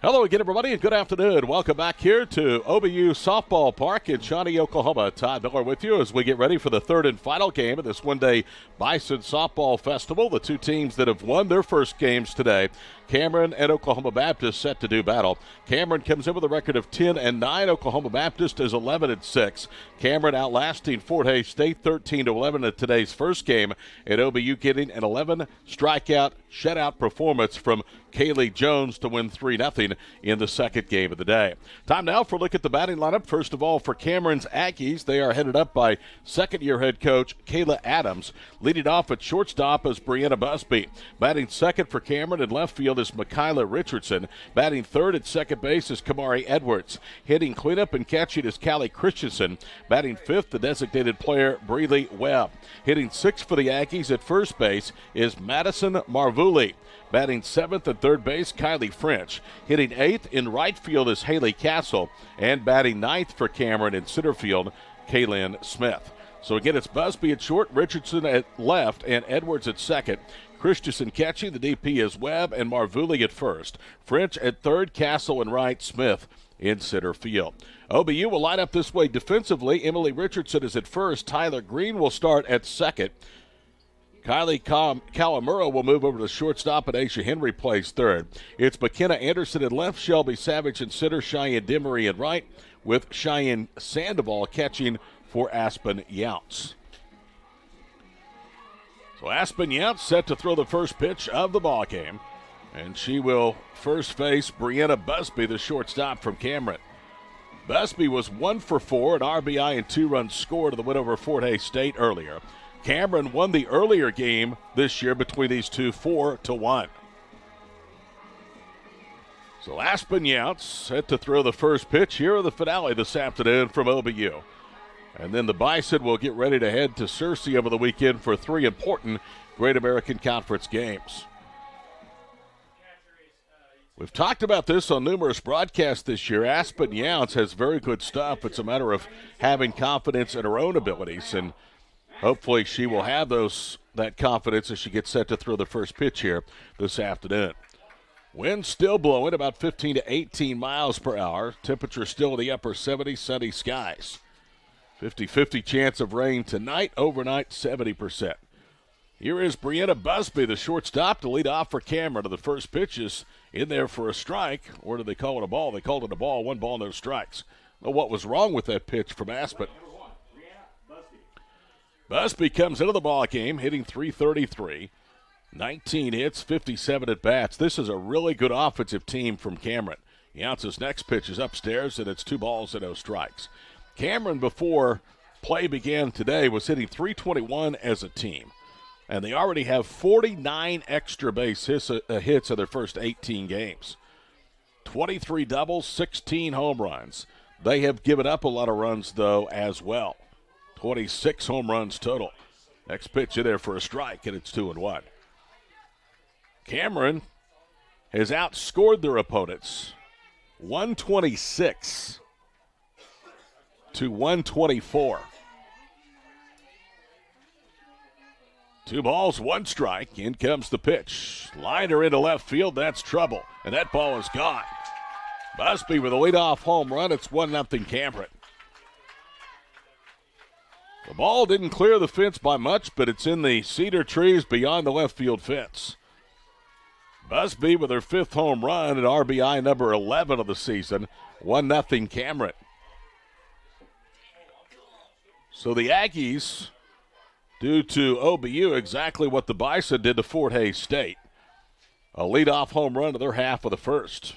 Hello again, everybody, and good afternoon. Welcome back here to OBU Softball Park in Shawnee, Oklahoma. Todd Miller with you as we get ready for the third and final game of this one-day Bison Softball Festival. The two teams that have won their first games today, Cameron and Oklahoma Baptist, set to do battle. Cameron comes in with a record of 10-9. Oklahoma Baptist is 11-6. Cameron outlasting Fort Hays State 13-11 in today's first game, and OBU getting an 11 strikeout shutout performance from Kaylee Jones to win 3-0 in the second game of the day. Time now for a look at the batting lineup. First of all, for Cameron's Aggies, they are headed up by second-year head coach Kayla Adams. Leading off at shortstop is Brianna Busby. Batting second for Cameron in left field is Kylie Richardson. Batting third at second base is Kamari Edwards. Hitting cleanup and catching is Cali Christensen. Batting fifth, the designated player Breeley Webb. Hitting sixth for the Aggies at first base is Madison Marvuli. Batting seventh at third base, Kylie French. Hitting eighth in right field is Haley Castle. And batting ninth for Cameron in center field, Kaylin Smith. So again, it's Busby at short, Richardson at left, and Edwards at second. Christensen catching, the DP is Webb, and Marvuli at first. French at third, Castle and right, Smith in center field. OBU will line up this way defensively. Emily Richardson is at first. Tyler Green will start at second. Kylie Kawamura will move over to shortstop, and Aisha Henry plays third. It's McKenna Anderson in left, Shelby Savage in center, Cheyenne Demery in right, with Cheyenne Sandoval catching for Aspen Younts. So Aspen Younts set to throw the first pitch of the ball game, and she will first face Brianna Busby, the shortstop from Cameron. Busby was 1 for 4, an RBI and 2 runs scored in the win over Fort Hays State earlier. Cameron won the earlier game this year between these two 4-1. So Aspen Younts set to throw the first pitch here in the finale this afternoon from OBU. And then the Bison will get ready to head to Searcy over the weekend for 3 important Great American Conference games. We've talked about this on numerous broadcasts this year. Aspen Younts has very good stuff. It's a matter of having confidence in her own abilities, and hopefully she will have that confidence as she gets set to throw the first pitch here this afternoon. Wind still blowing about 15 to 18 miles per hour. Temperature still in the upper 70s, sunny skies. 50-50 chance of rain tonight, overnight 70%. Here is Brianna Busby, the shortstop, to lead off for Cameron. The first pitch is in there for a strike. Or did they call it a ball? They called it a ball. 1 ball, no strikes. Know what was wrong with that pitch from Aspen. Busby comes into the ball game hitting .333, 19 hits, 57 at bats. This is a really good offensive team from Cameron. Younts' next pitch is upstairs, and it's 2 balls and no strikes. Cameron, before play began today, was hitting .321 as a team, and they already have 49 extra base hits in their first 18 games. 23 doubles, 16 home runs. They have given up a lot of runs, though, as well. 26 home runs total. Next pitch in there for a strike, and it's 2-1. Cameron has outscored their opponents 126 to 124. 2 balls, 1 strike. In comes the pitch. Liner into left field. That's trouble, and that ball is gone. Busby with a leadoff home run. It's 1-0 Cameron. The ball didn't clear the fence by much, but it's in the cedar trees beyond the left field fence. Busby with her 5th home run at RBI number 11 of the season. 1-0 Cameron. So the Aggies do to OBU exactly what the Bison did to Fort Hays State. A leadoff home run to their half of the first.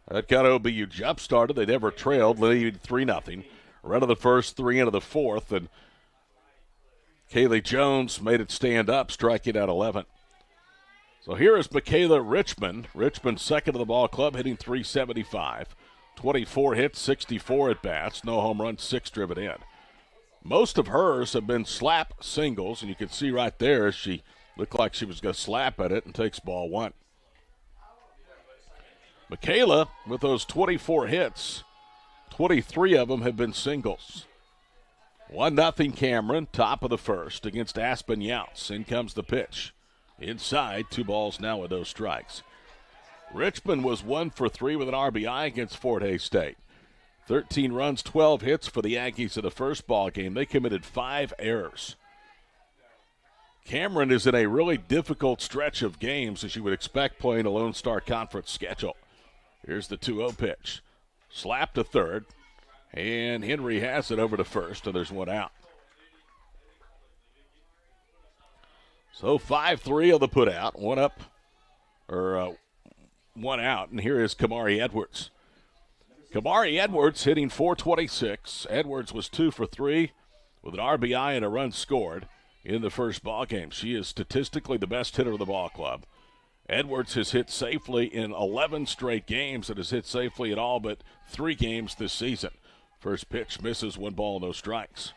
That got OBU jump-started. They never trailed, leading 3-0. Run of the first, 3 into the fourth, and Kaylee Jones made it stand up, striking out 11. So here is Michaela Richmond. Richmond second of the ball club, hitting .375. 24 hits, 64 at bats, no home runs, 6 driven in. Most of hers have been slap singles, and you can see right there she looked like she was going to slap at it and takes ball 1. Michaela, with those 24 hits, 23 of them have been singles. 1-0 Cameron, top of the first against Aspen Younts. In comes the pitch. Inside, 2 balls now with no strikes. Richmond was 1 for 3 with an RBI against Fort Hays State. 13 runs, 12 hits for the Aggies in the first ball game. They committed 5 errors. Cameron is in a really difficult stretch of games, as you would expect playing a Lone Star Conference schedule. Here's the 2-0 pitch. Slap to third, and Henry has it over to first, and there's one out. So 5-3 on the put out, one out, and here is Kamari Edwards. Kamari Edwards hitting .426. Edwards was 2 for 3 with an RBI and a run scored in the first ball game. She is statistically the best hitter of the ball club. Edwards has hit safely in 11 straight games and has hit safely in all but 3 games this season. First pitch misses, 1 ball, no strikes.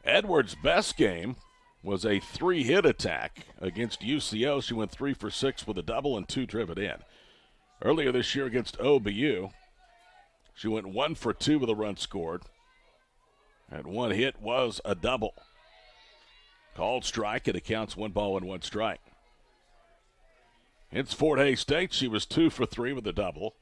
Edwards' best game was a 3-hit attack against UCO. She went 3 for 6 with a double and 2 driven in. Earlier this year against OBU, she went 1 for 2 with a run scored, and 1 hit was a double. Called strike, and it counts 1 ball and 1 strike. Against Fort Hays State, she was 2 for 3 with a double.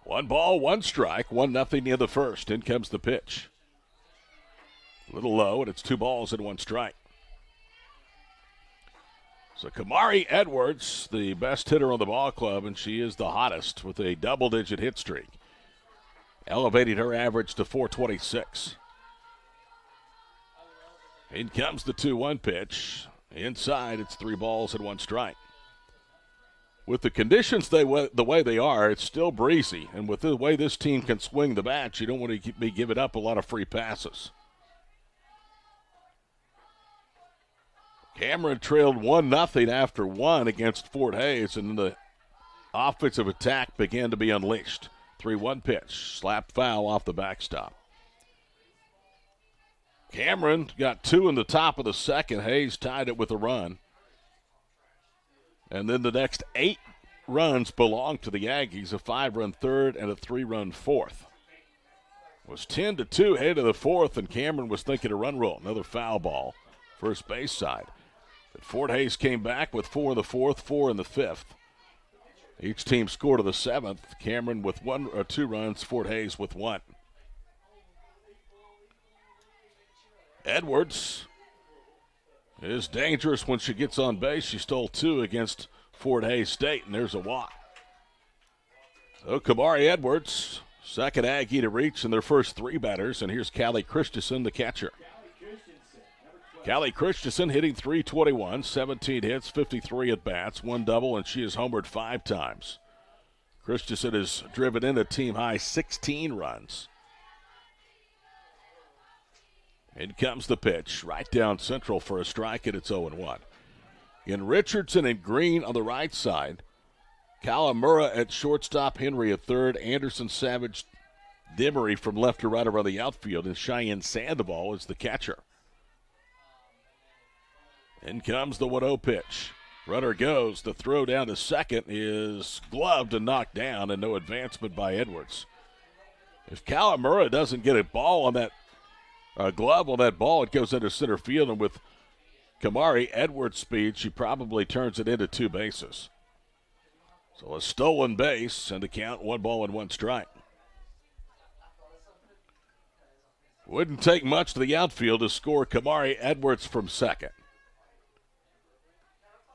One ball, 1 strike, 1-0 near the first. In comes the pitch. A little low, and it's 2 balls and 1 strike. So Kamari Edwards, the best hitter on the ball club, and she is the hottest with a double-digit hit streak, elevating her average to .426. In comes the 2-1 pitch. Inside, it's 3 balls and 1 strike. With the conditions the way they are, it's still breezy, and with the way this team can swing the bat, you don't want to be giving up a lot of free passes. Cameron trailed 1-0 after 1 against Fort Hays, and then the offensive attack began to be unleashed. 3-1 pitch, slap foul off the backstop. Cameron got 2 in the top of the second. Hays tied it with a run. And then the next 8 runs belonged to the Aggies, a 5-run third and a 3-run fourth. It was 10-2 headed to the fourth, and Cameron was thinking a run roll. Another foul ball, first base side. But Fort Hays came back with 4 in the fourth, 4 in the fifth. Each team scored in the seventh. Cameron with 1 or 2 runs, Fort Hays with 1. Edwards is dangerous when she gets on base. She stole 2 against Fort Hays State, and there's a walk. So Kamari Edwards, second Aggie to reach in their first 3 batters, and here's Cali Christensen, the catcher. Cali Christensen hitting .321, 17 hits, 53 at-bats, 1 double, and she has homered 5 times. Christensen has driven in a team-high 16 runs. In comes the pitch, right down central for a strike, and it's 0-1. In Richardson and Green on the right side, Kalamura at shortstop, Henry at third, Anderson, Savage, Demery from left to right around the outfield, and Cheyenne Sandoval is the catcher. In comes the 1-0 pitch. Runner goes. The throw down to second is gloved and knocked down, and no advancement by Edwards. If Kalamura doesn't get a ball on that glove on that ball, it goes into center field, and with Kamari Edwards' speed, she probably turns it into 2 bases. So a stolen base, and the count 1 ball and 1 strike. Wouldn't take much to the outfield to score Kamari Edwards from second.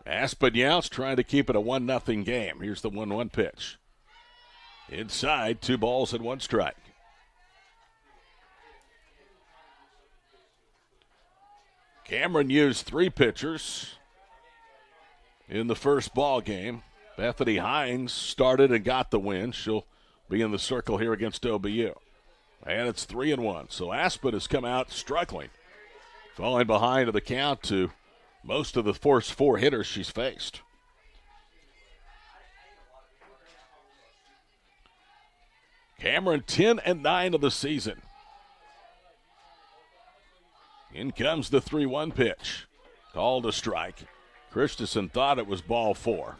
Aspinall's trying to keep it a 1-0 game. Here's the 1-1 pitch. Inside, 2 balls and 1 strike. Cameron used 3 pitchers in the first ball game. Bethany Hines started and got the win. She'll be in the circle here against OBU. And it's 3-1. So Aspen has come out struggling, falling behind to the count to most of the first 4 hitters she's faced. Cameron 10-9 of the season. In comes the 3-1 pitch. Called a strike. Christensen thought it was ball 4.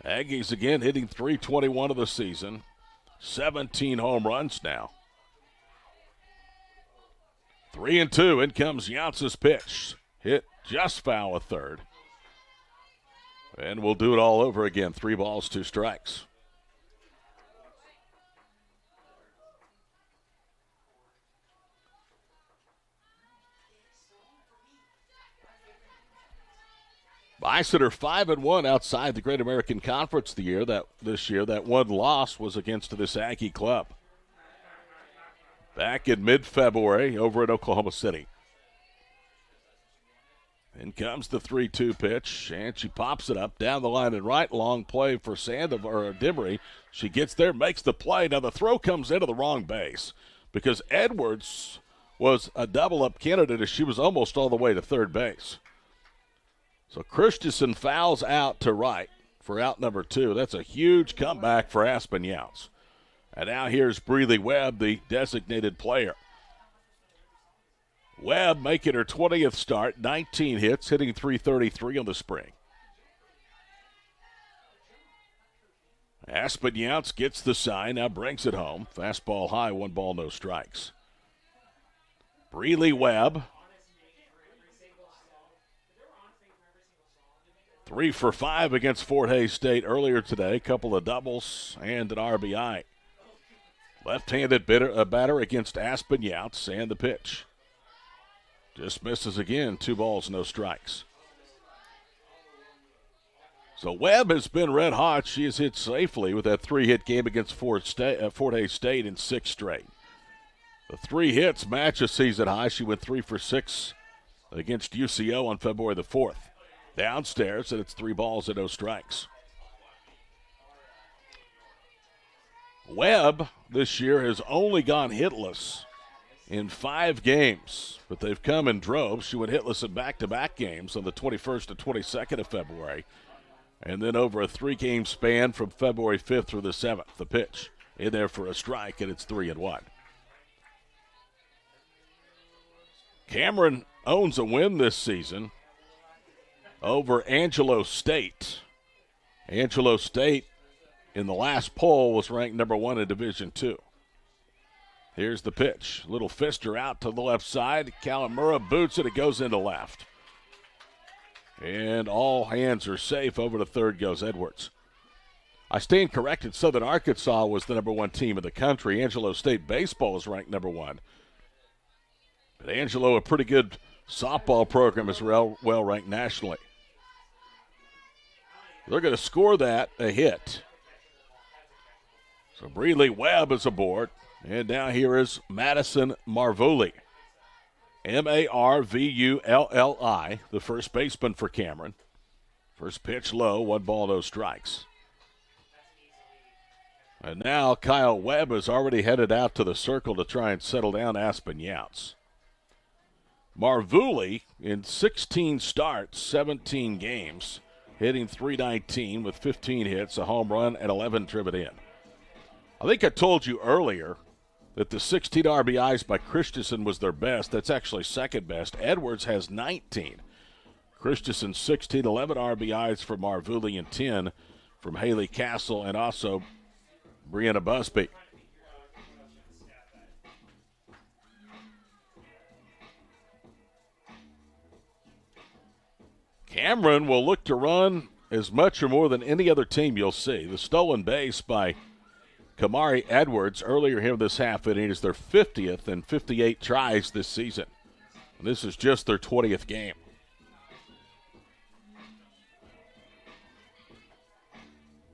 Aggies again hitting .321 of the season. 17 home runs now. 3-2. In comes Younce's pitch. Hit just foul a third. And we'll do it all over again. 3 balls, 2 strikes. Bison are 5-1 outside the Great American Conference this year. That one loss was against this Aggie club back in mid-February over in Oklahoma City. In comes the 3-2 pitch, and she pops it up down the line and right. Long play for Demery. She gets there, makes the play. Now the throw comes into the wrong base because Edwards was a double-up candidate as she was almost all the way to third base. So Christensen fouls out to right for out number 2. That's a huge comeback for Aspen Younce. And now here's Breeley Webb, the designated player. Webb making her 20th start, 19 hits, hitting .333 on the spring. Aspen Younce gets the sign, now brings it home. Fastball high, 1 ball, no strikes. Breeley Webb. 3 for 5 against Fort Hays State earlier today. Couple of doubles and an RBI. Left-handed batter against Aspen Younce, and the pitch. Just misses again. 2 balls, no strikes. So Webb has been red hot. She has hit safely with that 3-hit game against Fort Hays State in 6 straight. The 3 hits match a season high. She went 3 for 6 against UCO on February the 4th. Downstairs, and it's 3 balls and no strikes. Webb this year has only gone hitless in 5 games, but they've come in droves. She went hitless in back-to-back games on the 21st and 22nd of February, and then over a 3-game span from February 5th through the 7th. The pitch in there for a strike, and it's 3-1. Cameron owns a win this season over Angelo State. Angelo State in the last poll was ranked number 1 in Division II. Here's the pitch. Little fister out to the left side. Kalamura boots it. It goes into left. And all hands are safe. Over to third goes Edwards. I stand corrected. Southern Arkansas was the number 1 team in the country. Angelo State baseball is ranked number 1. But Angelo, a pretty good softball program, is well ranked nationally. They're going to score that a hit. So Breeley Webb is aboard. And now here is Madison Marvulli. Marvulli, the first baseman for Cameron. First pitch low, 1 ball, no strikes. And now Kyle Webb is already headed out to the circle to try and settle down Aspen Younce. Marvulli in 16 starts, 17 games, hitting .319 with 15 hits, a home run, and 11 driven in. I think I told you earlier that the 16 RBIs by Christensen was their best. That's actually second best. Edwards has 19. Christensen 16, 11 RBIs for Marvulli, and 10 from Haley Castle and also Brianna Busby. Cameron will look to run as much or more than any other team you'll see. The stolen base by Kamari Edwards earlier here this half inning is their 50th and 58 tries this season. And this is just their 20th game.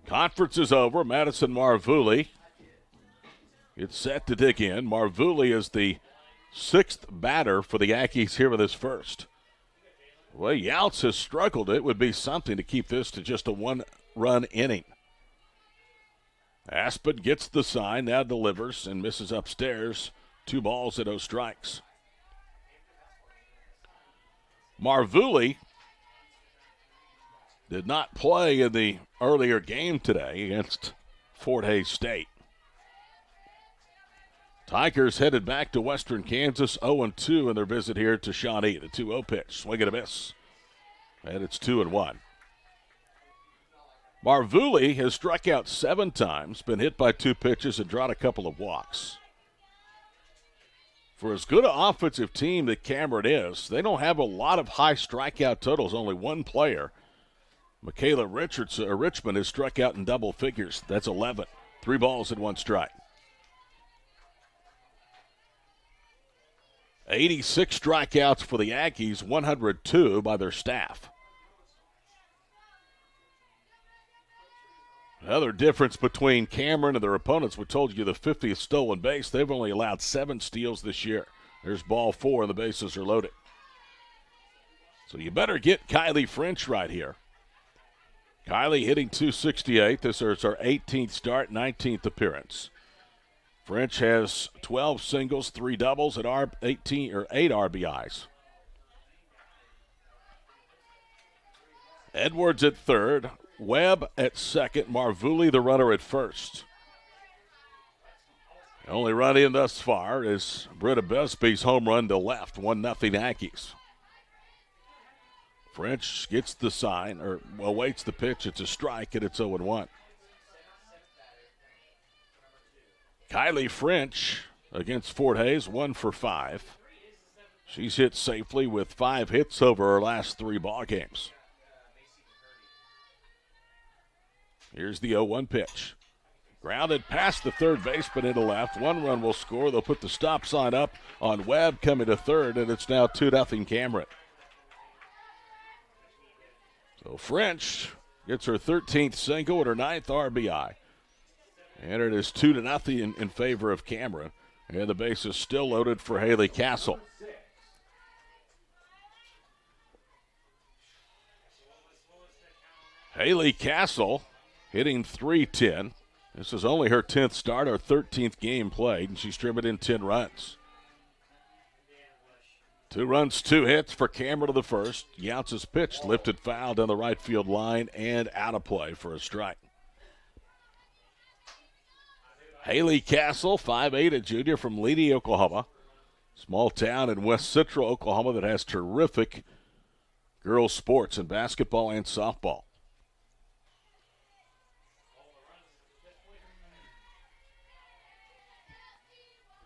Conference is over. Madison Marvulli gets set to dig in. Marvulli is the 6th batter for the Aggies here in this first. Well, Younce has struggled. It would be something to keep this to just a 1-run inning. Aspen gets the sign, now delivers and misses upstairs. 2 balls and no strikes. Marvulli did not play in the earlier game today against Fort Hays State. Tigers headed back to Western Kansas 0-2 in their visit here to Shawnee. The 2-0 pitch, swing and a miss. And it's 2-1. Marvuli has struck out 7 times, been hit by 2 pitches, and drawn a couple of walks. For as good an offensive team that Cameron is, they don't have a lot of high strikeout totals. Only one player, Kayla Richardson, has struck out in double figures. That's 11. 3 balls and 1 strike. 86 strikeouts for the Aggies, 102 by their staff. Another difference between Cameron and their opponents, we told you the 50th stolen base. They've only allowed 7 steals this year. There's ball 4 and the bases are loaded. So you better get Kylie French right here. Kylie hitting .268. This is her 18th start, 19th appearance. French has 12 singles, 3 doubles, and 8 RBIs. Edwards at third, Webb at second, Marvuli the runner at first. The only run in thus far is Britta Busby's home run to left, 1-0 Yankees. French gets the sign, or awaits the pitch. It's a strike, and it's 0-1. Kylie French against Fort Hays, 1 for 5. She's hit safely with 5 hits over her last 3 ball games. Here's the 0-1 pitch. Grounded past the third baseman into left. 1 run will score. They'll put the stop sign up on Webb coming to third, and it's now 2-0 Cameron. So French gets her 13th single and her 9th RBI. And it is 2-0 in favor of Cameron. And the base is still loaded for Haley Castle. Haley Castle hitting .310. This is only her 10th start, her 13th game played, and she's driven in 10 runs. 2 runs, 2 hits for Cameron to the first. Younce's pitch lifted foul down the right field line and out of play for a strike. Haley Castle, 5'8", a junior from Leedy, Oklahoma. Small town in West Central Oklahoma that has terrific girls' sports in basketball and softball.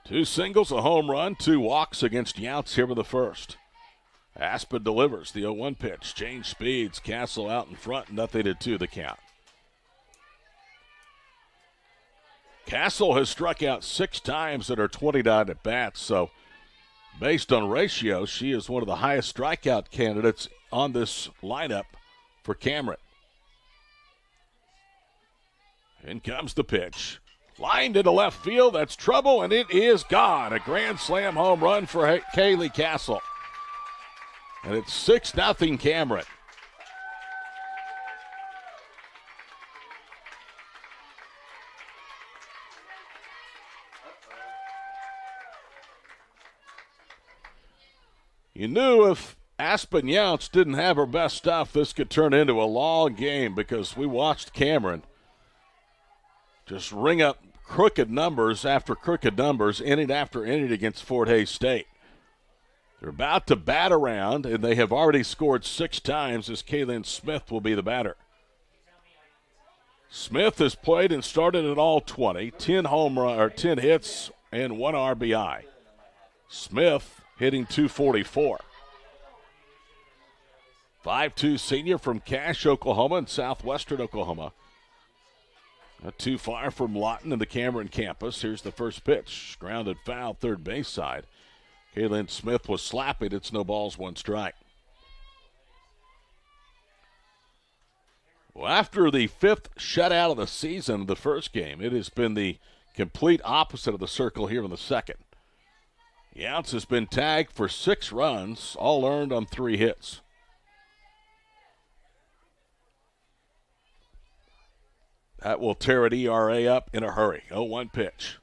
Two singles, a home run, 2 walks against Younce here in the first. Aspen delivers the 0-1 pitch. Change speeds. Castle out in front, 0-2 the count. Castle has struck out 6 times in her 29 at-bats, so based on ratio, she is one of the highest strikeout candidates on this lineup for Cameron. In comes the pitch. Lined into left field, that's trouble, and it is gone. A grand slam home run for Kaylee Castle. And it's 6-0 Cameron. You knew if Aspen Younce didn't have her best stuff, this could turn into a long game because we watched Cameron just ring up crooked numbers after crooked numbers, inning after inning against Fort Hays State. They're about to bat around, and they have already scored 6 times as Kaylin Smith will be the batter. Smith has played and started at all 20, 10 hits and 1 RBI. Smith hitting .244. 5'2" senior from Cache, Oklahoma, and southwestern Oklahoma. Not too far from Lawton and the Cameron campus. Here's the first pitch. Grounded foul, third base side. Kaylin Smith was slapping. It's no balls, 1 strike. Well, after the 5th shutout of the season, the first game, it has been the complete opposite of the circle here in the second. Younce has been tagged for 6 runs, all earned on 3 hits. That will tear an ERA up in a hurry. 0-1 pitch.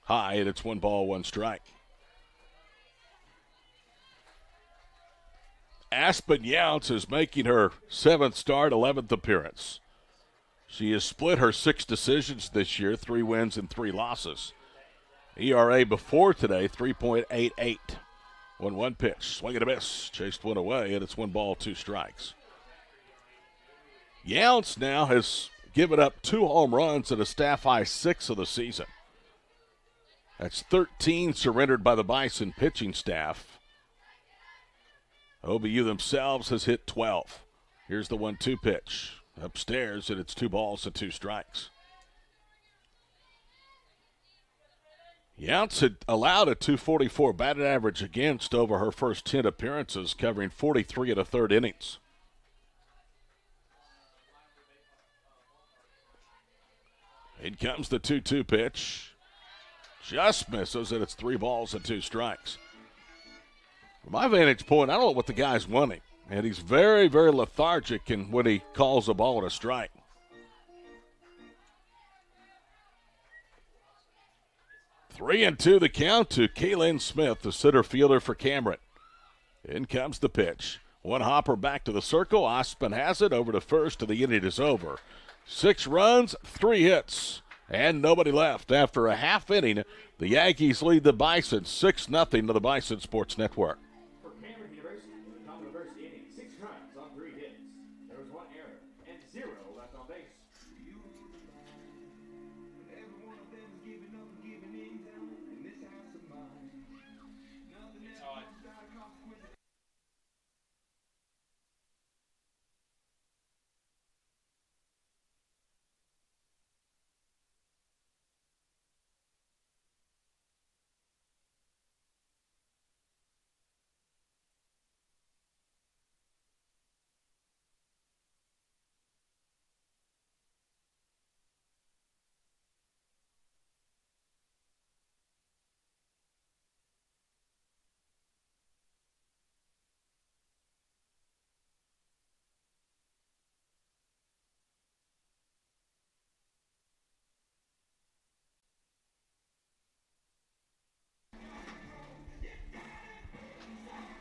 High, and it's 1 ball, 1 strike. Aspen Younce is making her 7th start, 11th appearance. She has split her 6 decisions this year, 3 wins and 3 losses. ERA before today, 3.88. 1-1 pitch. Swing and a miss. Chased one away, and it's 1 ball, 2 strikes. Younce now has given up 2 home runs and a staff-high 6 of the season. That's 13 surrendered by the Bison pitching staff. OBU themselves has hit 12. Here's the 1-2 pitch. Upstairs, and it's 2 balls and 2 strikes. Younts had allowed a .244 batted average against over her first 10 appearances, covering 43 1/3 innings. In comes the 2-2 pitch. Just misses, and it's 3 balls and 2 strikes. From my vantage point, I don't know what the guy's wanting. And he's very, very lethargic when he calls a ball and a strike. Three and two the count to Kaylin Smith, the center fielder for Cameron. In comes the pitch. One hopper back to the circle. Osman has it over to first, and the inning is over. 6 runs, 3 hits, and nobody left. After a half inning, the Yankees lead the Bison 6-0 to the Bison Sports Network. For Cameron University, the top of the first inning, 6 runs on 3 hits. There was 1 error and 0 left on base.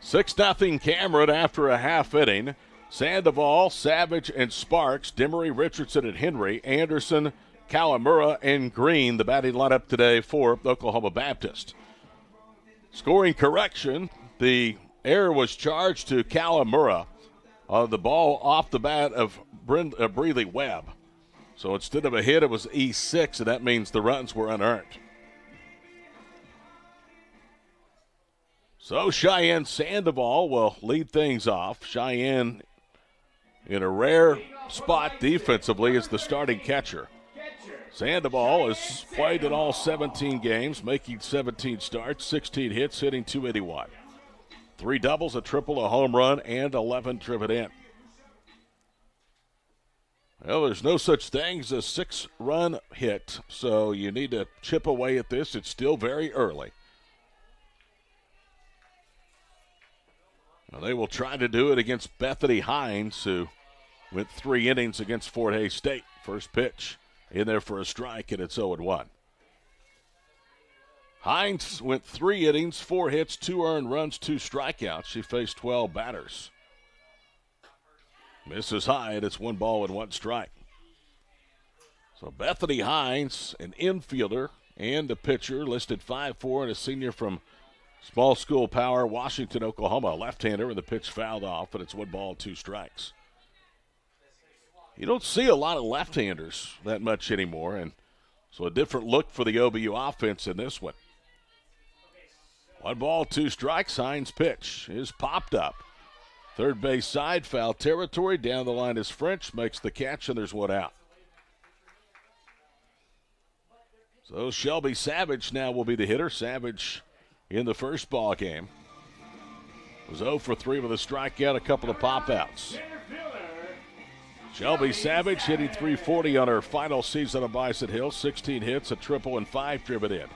Six nothing Cameron after a half inning. Sandoval, Savage, and Sparks, Demery, Richardson, and Henry, Anderson, Kawamura, and Green, the batting lineup today for Oklahoma Baptist. Scoring correction, the error was charged to Kawamura on the ball off the bat of Breeley Webb. So instead of a hit, it was E6, and that means the runs were unearned. So Cheyenne Sandoval will lead things off. Cheyenne in a rare spot defensively as the starting catcher. Sandoval has played in all 17 games, making 17 starts, 16 hits, hitting .281. 3 doubles, a triple, a home run, and 11 driven in. Well, there's no such thing as a 6-run hit, so you need to chip away at this. It's still very early. Now, they will try to do it against Bethany Hines, who went 3 innings against Fort Hays State. First pitch in there for a strike, and it's 0-1. Hines went 3 innings, 4 hits, 2 earned runs, 2 strikeouts. She faced 12 batters. Misses high, and it's 1 ball and 1 strike. So Bethany Hines, an infielder and a pitcher, listed 5'4", and a senior from Small School Power, Washington, Oklahoma. A left-hander, and the pitch fouled off, and it's 1 ball, 2 strikes. You don't see a lot of left-handers that much anymore, and so a different look for the OBU offense in this one. 1 ball, 2 strikes. Hines' pitch is popped up. Third base side, foul territory. Down the line is French, makes the catch, and there's 1 out. So Shelby Savage now will be the hitter. Savage in the first ball game was 0 for 3 with a strikeout, a couple of pop-outs. Shelby Savage hitting .340 on her final season of Bison Hill. 16 hits, a triple, and 5 driven in.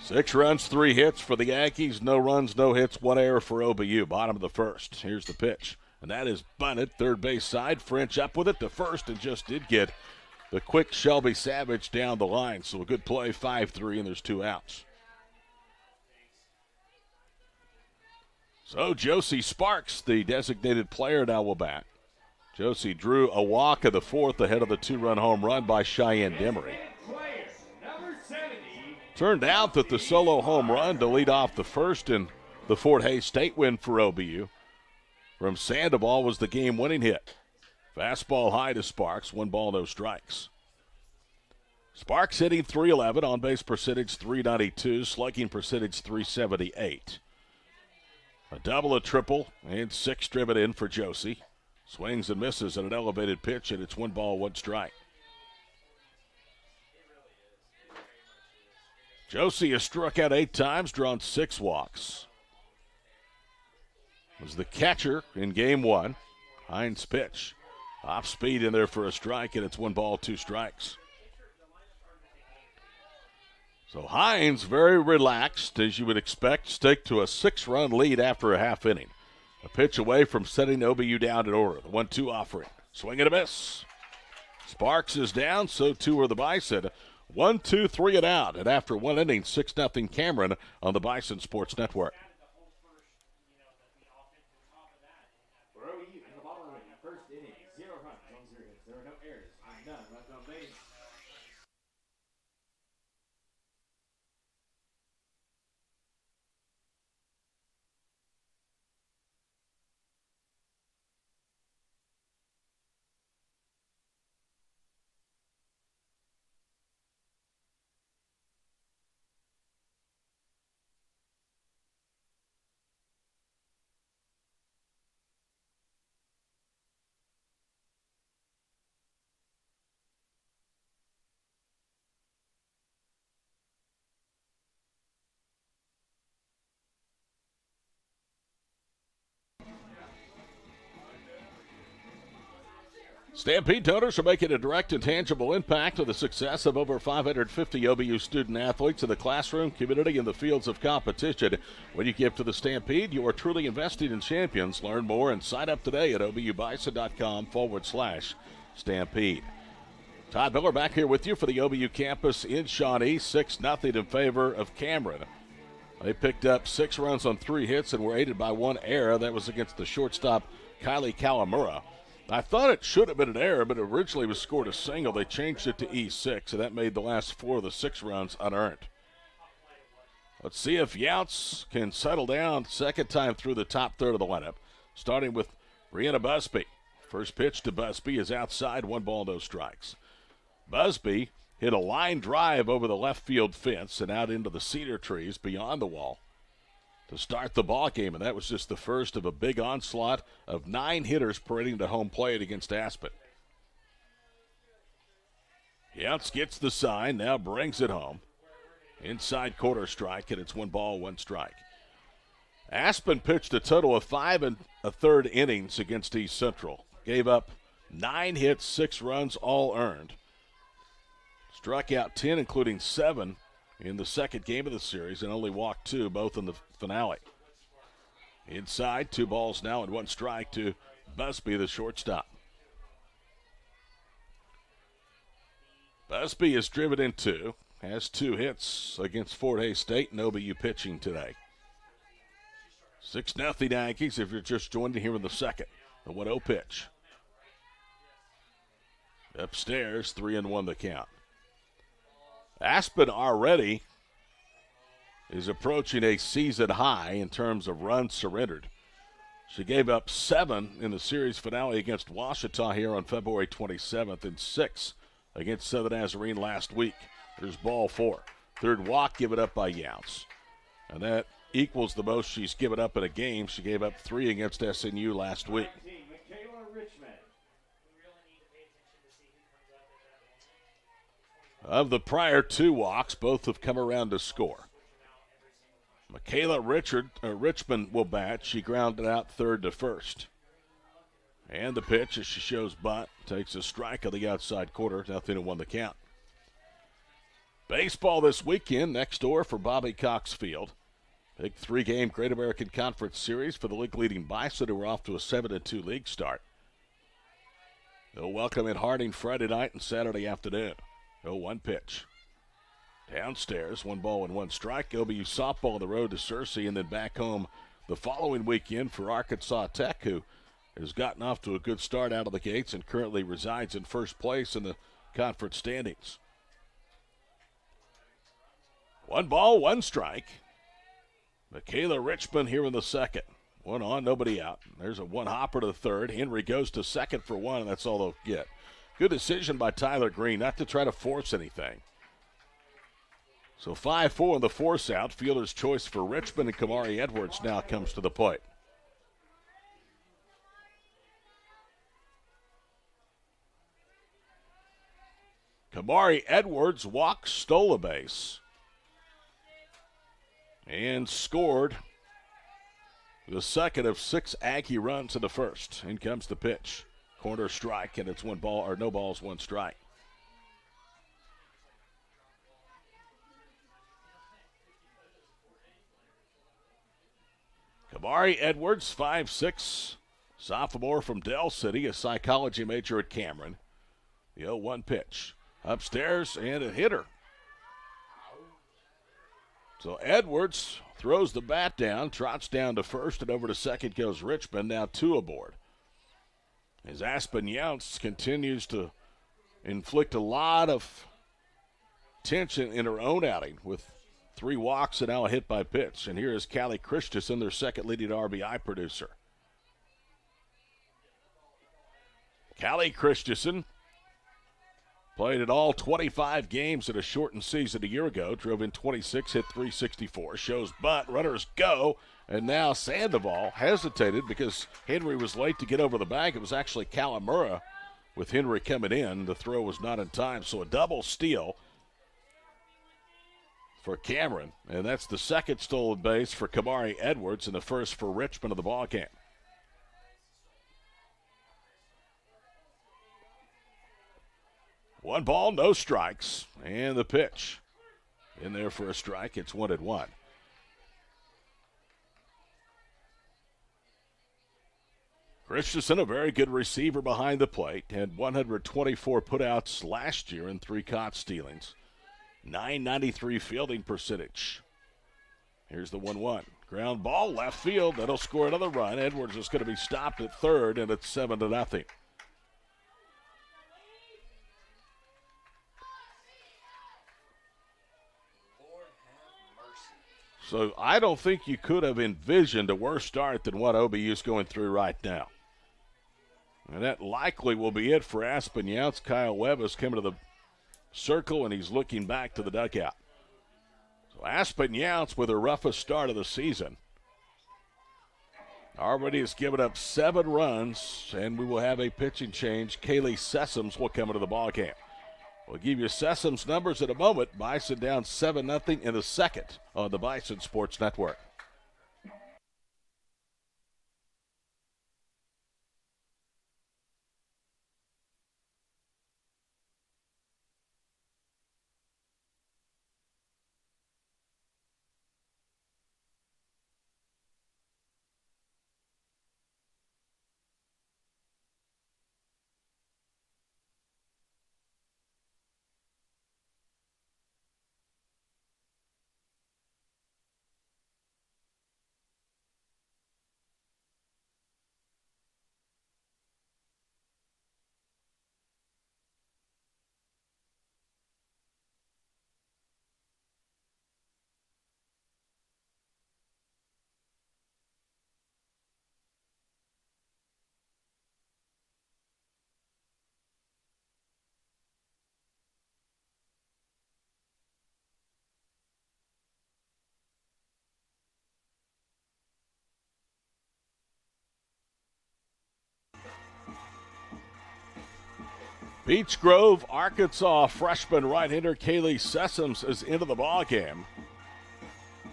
Six runs, 3 hits for the Yankees. No runs, no hits, 1 error for OBU. Bottom of the first. Here's the pitch. And that is bunted. Third base side. French up with it to first and just did get the quick Shelby Savage down the line. So a good play, 5-3, and there's 2 outs. So Josie Sparks, the designated player, now will bat. Josie drew a walk in the 4th ahead of the 2-run home run by Cheyenne Demery. Turned out that the solo home run to lead off the first and the Fort Hays State win for OBU. From Sandoval was the game-winning hit. Fastball high to Sparks, 1 ball, no strikes. Sparks hitting .311, on-base percentage .392, slugging percentage .378. A double, a triple, and 6 driven in for Josie. Swings and misses at an elevated pitch, and it's 1 ball, 1 strike. Josie has struck out 8 times, drawn 6 walks. Was the catcher in game 1. Hines' pitch. Off speed in there for a strike, and it's 1 ball, 2 strikes. So Hines, very relaxed, as you would expect, stick to a 6-run lead after a half inning. A pitch away from setting OBU down in order. The 1-2 offering. Swing and a miss. Sparks is down, so too are the Bison. 1, 2, 3 and out. And after 1 inning, 6-0 Cameron on the Bison Sports Network. For OU in the bottom of the first inning, 0 runs on 0 hits. There are no errors and none left on base. Stampede donors are making a direct and tangible impact on the success of over 550 OBU student athletes in the classroom, community, and the fields of competition. When you give to the Stampede, you are truly investing in champions. Learn more and sign up today at obubison.com/Stampede. Todd Miller back here with you for the OBU campus in Shawnee. 6-0 in favor of Cameron. They picked up 6 runs on 3 hits and were aided by 1 error. That was against the shortstop, Kylie Kalamura. I thought it should have been an error, but originally was scored a single. They changed it to E6, and that made the last 4 of the 6 runs unearned. Let's see if Younts can settle down second time through the top third of the lineup, starting with Brianna Busby. First pitch to Busby is outside, 1 ball, no strikes. Busby hit a line drive over the left field fence and out into the cedar trees beyond the wall to start the ball game, and that was just the first of a big onslaught of 9 hitters parading to home plate against Aspen. Younts gets the sign, now brings it home. Inside quarter strike, and it's 1 ball, 1 strike. Aspen pitched a total of 5 1/3 innings against East Central. Gave up 9 hits, 6 runs, all earned. Struck out 10, including 7 in the second game of the series, and only walked 2, both in the finale. Inside, 2 balls now and 1 strike to Busby, the shortstop. Busby is driven in 2, has 2 hits against Fort Hays State and OBU pitching today. 6-0 Yankees if you're just joining here in the second. The 1-0 pitch. Upstairs, 3-1 the count. Aspen already is approaching a season high in terms of runs surrendered. She gave up 7 in the series finale against Ouachita here on February 27th and 6 against Southern Nazarene last week. There's ball 4. Third walk given up by Younts. And that equals the most she's given up in a game. She gave up 3 against SNU last week. Of the prior 2 walks, both have come around to score. Kayla Richmond will bat. She grounded out third to first. And the pitch, as she shows bunt, takes a strike on the outside quarter. 0-1 the count. Baseball this weekend next door for Bobby Cox Field. Big 3-game Great American Conference Series for the league-leading Bison, who are off to a 7-2 league start. They'll welcome in Harding Friday night and Saturday afternoon. 0-1 pitch. Downstairs, 1 ball and 1 strike. OBU softball on the road to Searcy and then back home the following weekend for Arkansas Tech, who has gotten off to a good start out of the gates and currently resides in first place in the conference standings. 1 ball, 1 strike. Kayla Richmond here in the second. One on, nobody out. There's a one hopper to the third. Henry goes to second for one, and that's all they'll get. Good decision by Tyler Green not to try to force anything. So 5-4 on the force out. Fielder's choice for Richmond, and Kamari Edwards now comes to the plate. Kamari Edwards walked, stole a base, and scored the second of 6 Aggie runs in the first. In comes the pitch. Corner strike, and it's one ball, or no balls, one strike. Kamari Edwards, 5'6", sophomore from Del City, a psychology major at Cameron. The 0-1 pitch. Upstairs, and a hitter. So Edwards throws the bat down, trots down to first, and over to second goes Richmond, now 2 aboard. As Aspen Younts continues to inflict a lot of tension in her own outing with 3 walks and now a hit by pitch. And here is Cali Christensen, their second leading RBI producer. Cali Christensen played in all 25 games in a shortened season a year ago. Drove in 26, hit .364. Shows bunt, runners go. And now Sandoval hesitated because Henry was late to get over the bag. It was actually Calamura with Henry coming in. The throw was not in time, so a double steal for Cameron. And that's the second stolen base for Kamari Edwards and the first for Richmond of the ballgame. One ball, no strikes, and the pitch. In there for a strike, it's 1-1. Richardson, a very good receiver behind the plate, had 124 putouts last year and 3 caught stealings. .993 fielding percentage. Here's the 1-1. Ground ball, left field. That'll score another run. Edwards is going to be stopped at third, and it's 7-0. So I don't think you could have envisioned a worse start than what OBU's going through right now. And that likely will be it for Aspen Younts. Kyle Webb is coming to the circle, and he's looking back to the dugout. So Aspen Younts with their roughest start of the season already has given up 7 runs, and we will have a pitching change. Kaylee Sessoms will come into the ballgame. We'll give you Sessoms' numbers in a moment. Bison down 7-0 in the second on the Bison Sports Network. Beech Grove, Arkansas freshman right-hander Kaylee Sessoms is into the ballgame.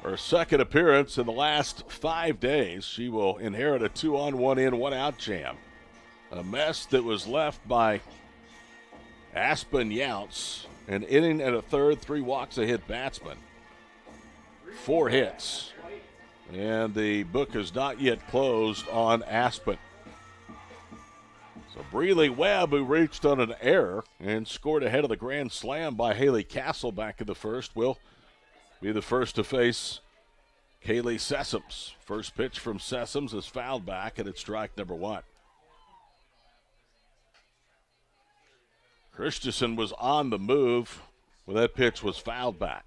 Her second appearance in the last 5 days. She will inherit a 2-on, 1-in, 1-out jam. A mess that was left by Aspen Younts. An inning and a third, 3 walks, a hit batsman. 4 hits. And the book is not yet closed on Aspen. So Breeley Webb, who reached on an error and scored ahead of the grand slam by Haley Castle back in the first, will be the first to face Kaylee Sessoms. First pitch from Sessoms is fouled back, and it's strike number 1. Christensen was on the move when that pitch was fouled back.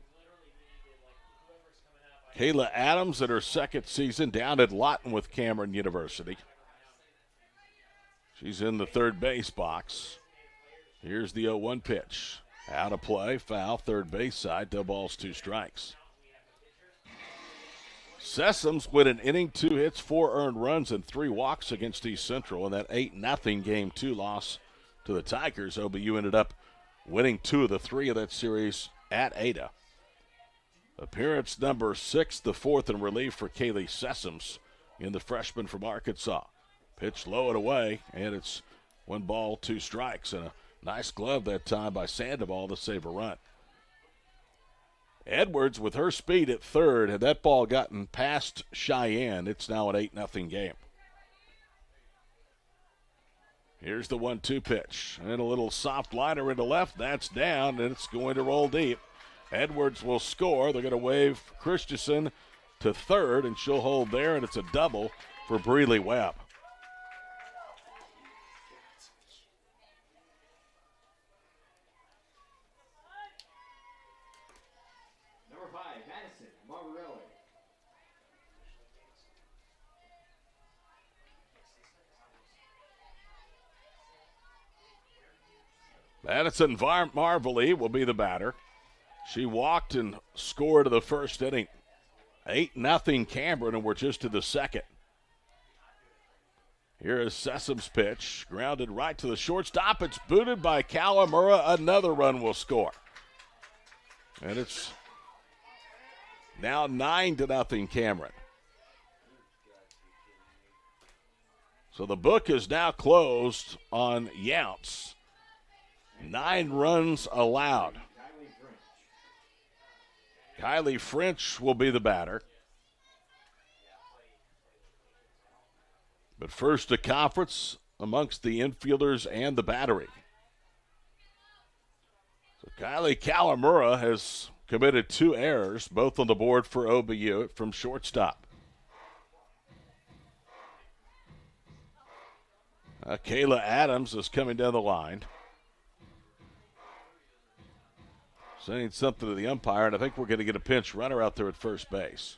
Kayla Adams in her second season down at Lawton with Cameron University. She's in the third base box. Here's the 0-1 pitch. Out of play, foul, third base side, 2 balls, 2 strikes. Sessoms win an inning, 2 hits, 4 earned runs, and 3 walks against East Central in that 8-0 Game 2 loss to the Tigers. OBU ended up winning 2 of the 3 of that series at Ada. Appearance number 6, the 4th in relief for Kaylee Sessoms in the freshman from Arkansas. Pitch low and away, and it's 1 ball, 2 strikes, and a nice glove that time by Sandoval to save a run. Edwards, with her speed at third, had that ball gotten past Cheyenne, it's now an 8-0 game. Here's the 1-2 pitch, and a little soft liner into left. That's down, and it's going to roll deep. Edwards will score. They're going to wave Christensen to third, and she'll hold there, and it's a double for Breeley Webb. Number 5, Madison Margarelli. Madison Marvelly will be the batter. She walked and scored in the first inning. 8-0 Cameron, and we're just to the second. Here is Sessom's pitch. Grounded right to the shortstop. It's booted by Kawamura. Another run will score. And it's now 9-0 Cameron. So the book is now closed on Younts. 9 runs allowed. Kylie French will be the batter. But first a conference amongst the infielders and the battery. So Kylie Kawamura has committed 2 errors, both on the board for OBU from shortstop. Kayla Adams is coming down the line, saying something to the umpire, and I think we're going to get a pinch runner out there at first base.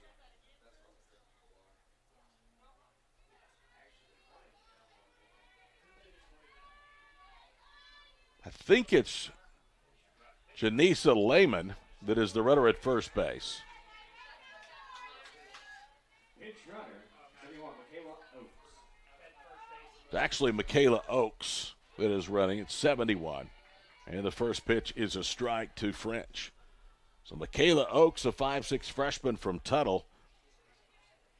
I think it's Janisa Lehman that is the runner at first base. Pinch runner, 71, Michaela Oaks. It's actually Michaela Oaks that is running at 71. And the first pitch is a strike to French. So Michaela Oaks, a 5'6" freshman from Tuttle,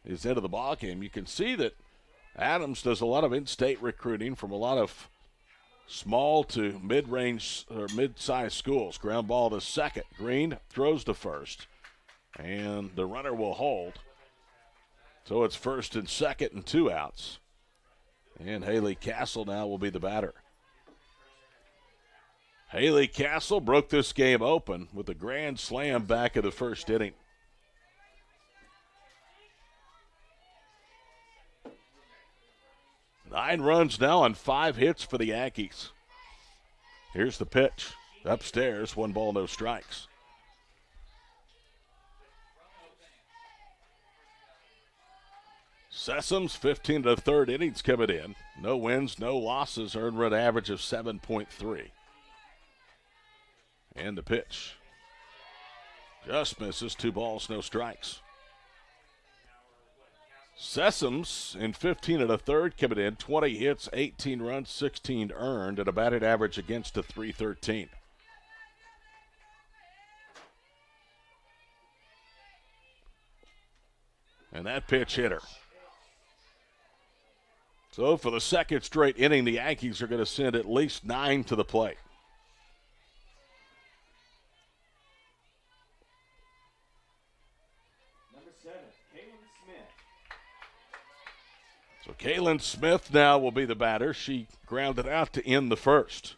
is into the ballgame. You can see that Adams does a lot of in-state recruiting from a lot of small to mid-range or mid-sized schools. Ground ball to second. Green throws to first. And the runner will hold. So it's first and second and 2 outs. And Haley Castle now will be the batter. Haley Castle broke this game open with a grand slam back in the first inning. Nine runs now on 5 hits for the Yankees. Here's the pitch. Upstairs, 1 ball, no strikes. Sessoms, 15 to the third innings coming in. No wins, no losses, earned run average of 7.3. And the pitch. Just misses, 2 balls, no strikes. Sessoms in 15 and a third coming in, 20 hits, 18 runs, 16 earned, and a batted average against a .313. And that pitch hit her. So for the second straight inning, the Yankees are going to send at least 9 to the plate. Number 7, Kaylin Smith. So Kaylin Smith now will be the batter. She grounded out to end the first.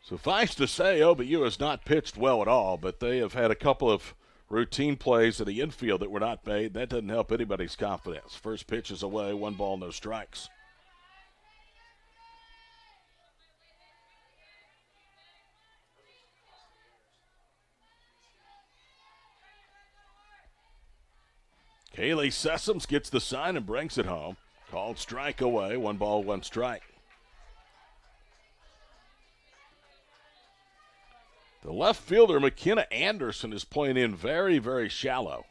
Suffice to say, OBU has not pitched well at all, but they have had a couple of routine plays in the infield that were not made. That doesn't help anybody's confidence. First pitch is away, 1 ball, no strikes. Kaylee Sessoms gets the sign and brings it home. Called strike away. 1 ball, 1 strike. The left fielder, McKenna Anderson, is playing in very, very shallow.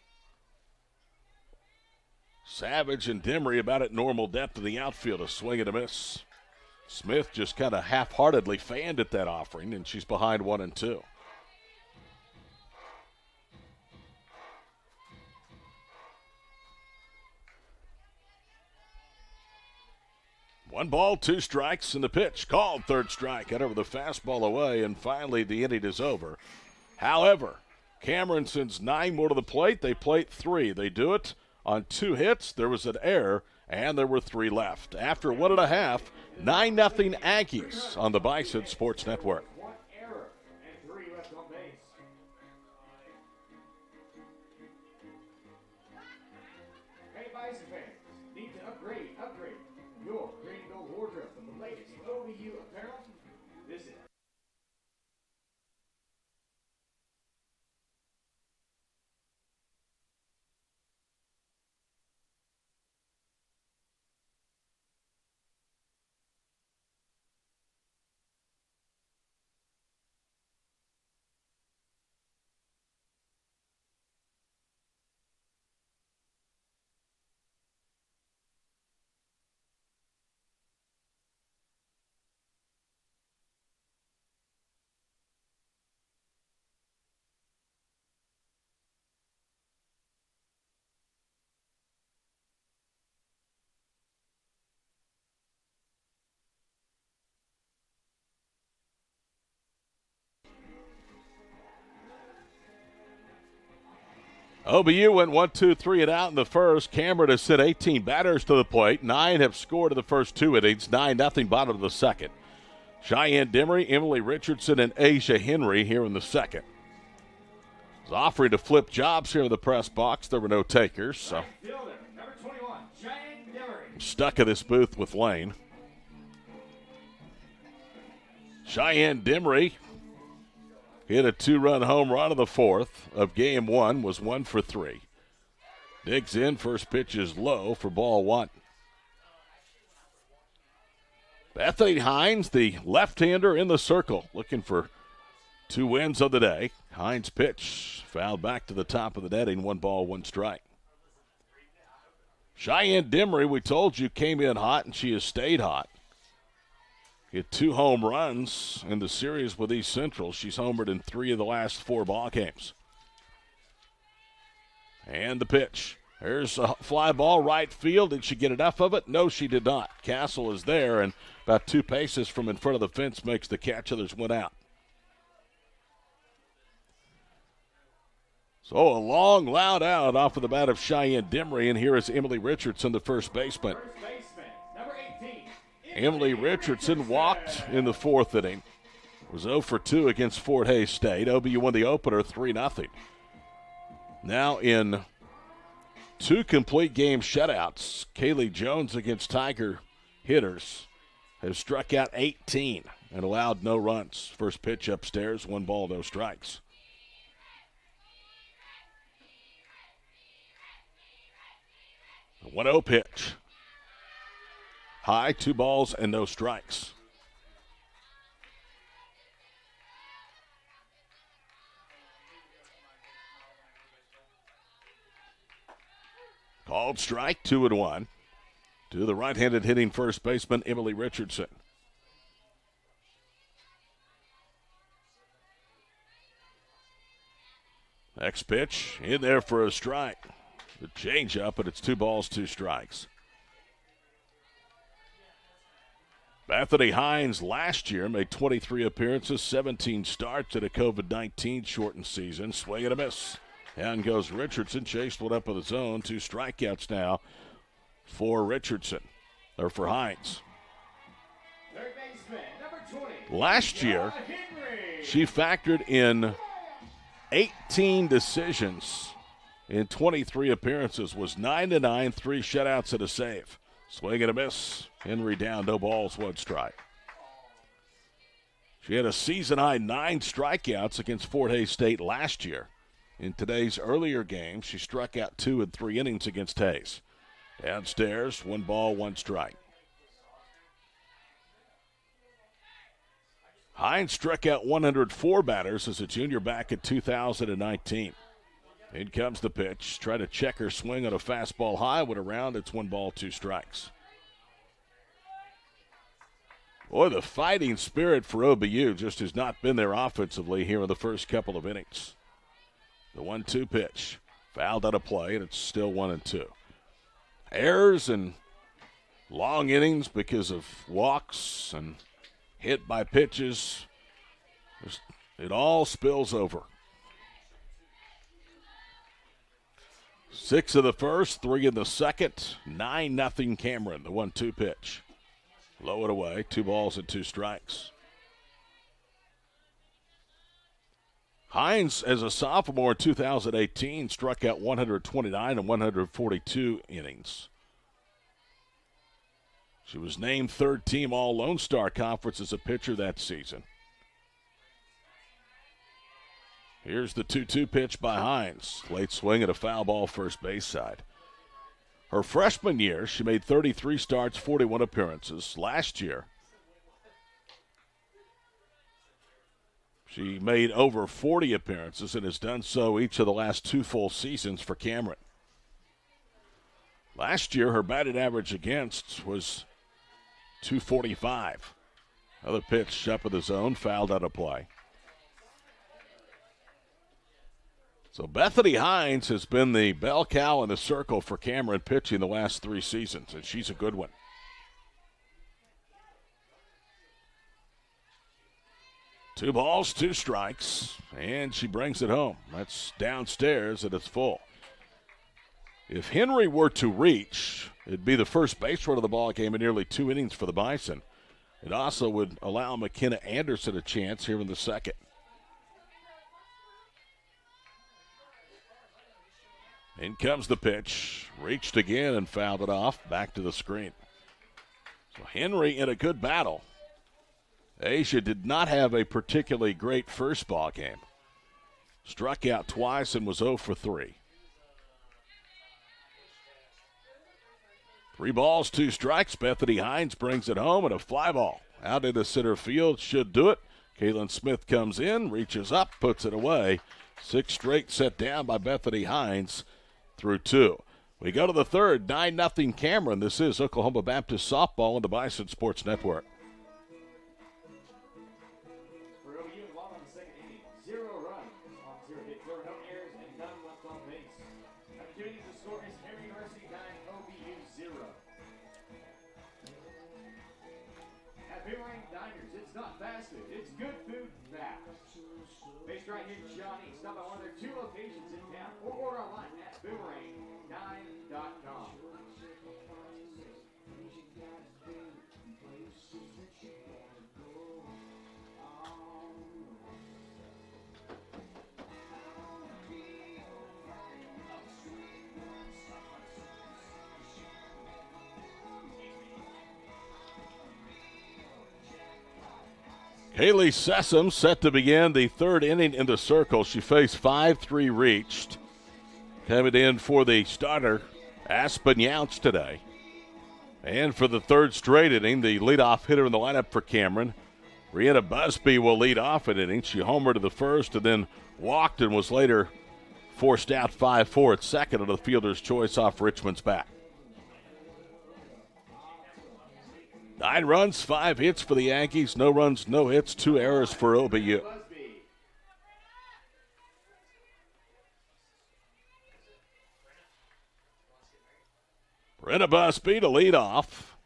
Savage and Demery about at normal depth of the outfield. A swing and a miss. Smith just kind of half-heartedly fanned at that offering, and she's behind 1-2. One ball, 2 strikes, and the pitch called third strike. Out over the fastball away, and finally the inning is over. However, Cameron sends 9 more to the plate. They plate 3. They do it on 2 hits. There was an error, and there were 3 left. After 1.5, 9-0 Aggies on the Bison Sports Network. 1 error and 3 left on base. Hey, Bison fans, need to upgrade your Greenville wardrobe from the latest OBU apparel? Visit OBU went 1-2-3 and out in the first. Cameron has sent 18 batters to the plate. 9 have scored in the first 2 innings. 9-0 bottom of the second. Cheyenne Demery, Emily Richardson, and Asia Henry here in the second. Was offering to flip jobs here in the press box. There were no takers, so fielder, number 21, Cheyenne Demery. stuck in this booth with Lane. Cheyenne Demery hit a 2-run home run in the 4th of game 1, was 1 for 3. Digs in, first pitch is low for ball 1. Bethany Hines, the left-hander in the circle, looking for 2 wins of the day. Hines' pitch fouled back to the top of the netting, 1 ball, 1 strike. Cheyenne Demery, we told you, came in hot, and she has stayed hot. Hit 2 home runs in the series with East Central. She's homered in 3 of the last 4 ball games. And the pitch. There's a fly ball right field. Did she get enough of it? No, she did not. Castle is there, and about 2 paces from in front of the fence makes the catch. Others went out. So a long, loud out off of the bat of Cheyenne Demery, and here is Emily Richardson, the first baseman. First baseman, number 18. Emily Richardson walked in the 4th inning. Was 0 for 2 against Fort Hays State. OBU won the opener 3-0. Now in 2 complete game shutouts, Kaylee Jones against Tiger hitters has struck out 18 and allowed no runs. First pitch upstairs, 1 ball, no strikes. The 1-0 pitch. High, 2 balls, and no strikes. Called strike, 2-1. To the right-handed hitting first baseman, Emily Richardson. Next pitch, in there for a strike. The change-up, but it's 2 balls, 2 strikes. Bethany Hines last year made 23 appearances, 17 starts at a COVID-19 shortened season. Swing and a miss. Down goes Richardson, chased one up with his own. 2 strikeouts now for Richardson, or for Hines. Third baseman, number 20. Last year, she factored in 18 decisions in 23 appearances, was 9-9, 3 shutouts and a save. Swing and a miss. Henry down, no balls, 1 strike. She had a season-high 9 strikeouts against Fort Hays State last year. In today's earlier game, she struck out 2 in 3 innings against Hayes. Downstairs, 1 ball, 1 strike. Hines struck out 104 batters as a junior back in 2019. In comes the pitch. Try to check her swing on a fastball high. Went around. It's 1 ball, 2 strikes. Boy, the fighting spirit for OBU just has not been there offensively here in the first couple of innings. The 1-2 pitch. Fouled out of play, and it's still 1-2. Errors and long innings because of walks and hit by pitches. It all spills over. 6 of the first, 3 in the second. 9-0 Cameron, the 1-2 pitch. Low it away, 2 balls and 2 strikes. Hines, as a sophomore in 2018, struck out 129 and 142 innings. She was named 3rd team All-Lone Star Conference as a pitcher that season. Here's the 2-2 pitch by Hines. Late swing at a foul ball first base side. Her freshman year, she made 33 starts, 41 appearances. Last year, she made over 40 appearances and has done so each of the last 2 full seasons for Cameron. Last year, her batted average against was .245. Another pitch up in the zone, fouled out of play. So Bethany Hines has been the bell cow in the circle for Cameron pitching the last 3 seasons, and she's a good one. Two balls, 2 strikes, and she brings it home. That's downstairs, and it's full. If Henry were to reach, it'd be the first base run of the ball game in nearly 2 innings for the Bison. It also would allow McKenna Anderson a chance here in the second. In comes the pitch. Reached again and fouled it off. Back to the screen. So Henry in a good battle. Asia did not have a particularly great first ball game. Struck out twice and was 0 for 3. 3 balls, 2 strikes. Bethany Hines brings it home and a fly ball. Out into center field. Should do it. Kaylin Smith comes in, reaches up, puts it away. 6 straight set down by Bethany Hines through 2. We go to the third, 9-0 Cameron. This is Oklahoma Baptist Softball on the Bison Sports Network. For OU involved on the second inning, 0 runs on 0 hits, 0 no errors, and none left on base. After 2 innings, the score is Henry University 9, OBU 0. At Boomerang Diners, it's not fast food, it's good food fast. Based right here in Shawnee, stop by one of their 2 locations in town or order online at boomerang9.com. Haley Sessom set to begin the 3rd inning in the circle. She faced 5-3 reached. Coming in for the starter, Aspen Younts today. And for the 3rd straight inning, the leadoff hitter in the lineup for Cameron, Brianna Busby, will lead off an inning. She homered to the first and then walked and was later forced out 5-4 at second on the fielder's choice off Richmond's bat. 9 runs, 5 hits for the Yankees. No runs, no hits, 2 errors for OBU. Brenna Busby to lead off.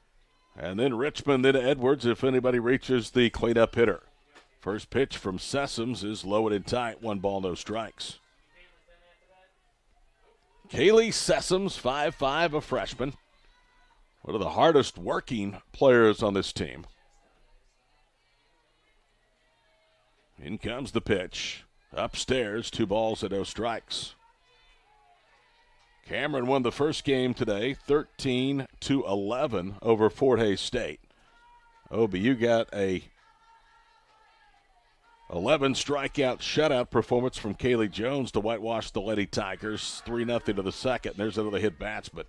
And then Richmond, then Edwards if anybody reaches the cleanup hitter. First pitch from Sessoms is low and tight. 1 ball, no strikes. Kaylee Sessoms, 5'5", a freshman. One of the hardest working players on this team. In comes the pitch. Upstairs, 2 balls and no strikes. Cameron won the first game today, 13-11 over Fort Hays State. OBU got a 11 strikeout shutout performance from Kaylee Jones to whitewash the Lady Tigers. 3-0 to the second. There's another hit batsman.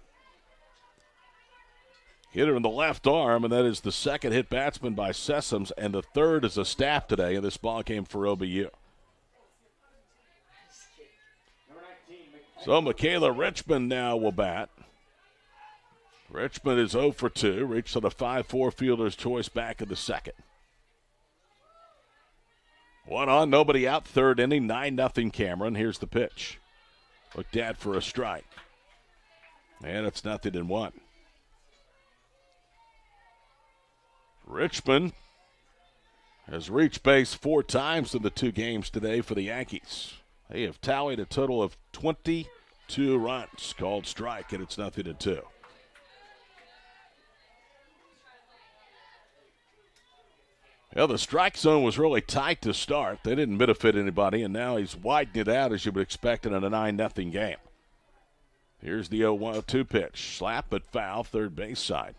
Hit her in the left arm, and that is the second hit batsman by Sessoms, and the third is a staff today in this ball game for OBU. So Michaela Richmond now will bat. Richmond is 0 for 2, reached on a 5-4 fielder's choice back in the second. 1 on, nobody out, third inning, 9-0 Cameron. Here's the pitch. Looked at for a strike. And it's 0-1. Richmond has reached base 4 times in the 2 games today for the Yankees. They have tallied a total of 22 runs, called strike, and it's 0-2. Well, the strike zone was really tight to start. They didn't benefit anybody, and now he's widening it out as you would expect in a 9-0 game. Here's the 0-1-2 pitch. Slap but foul, third base side.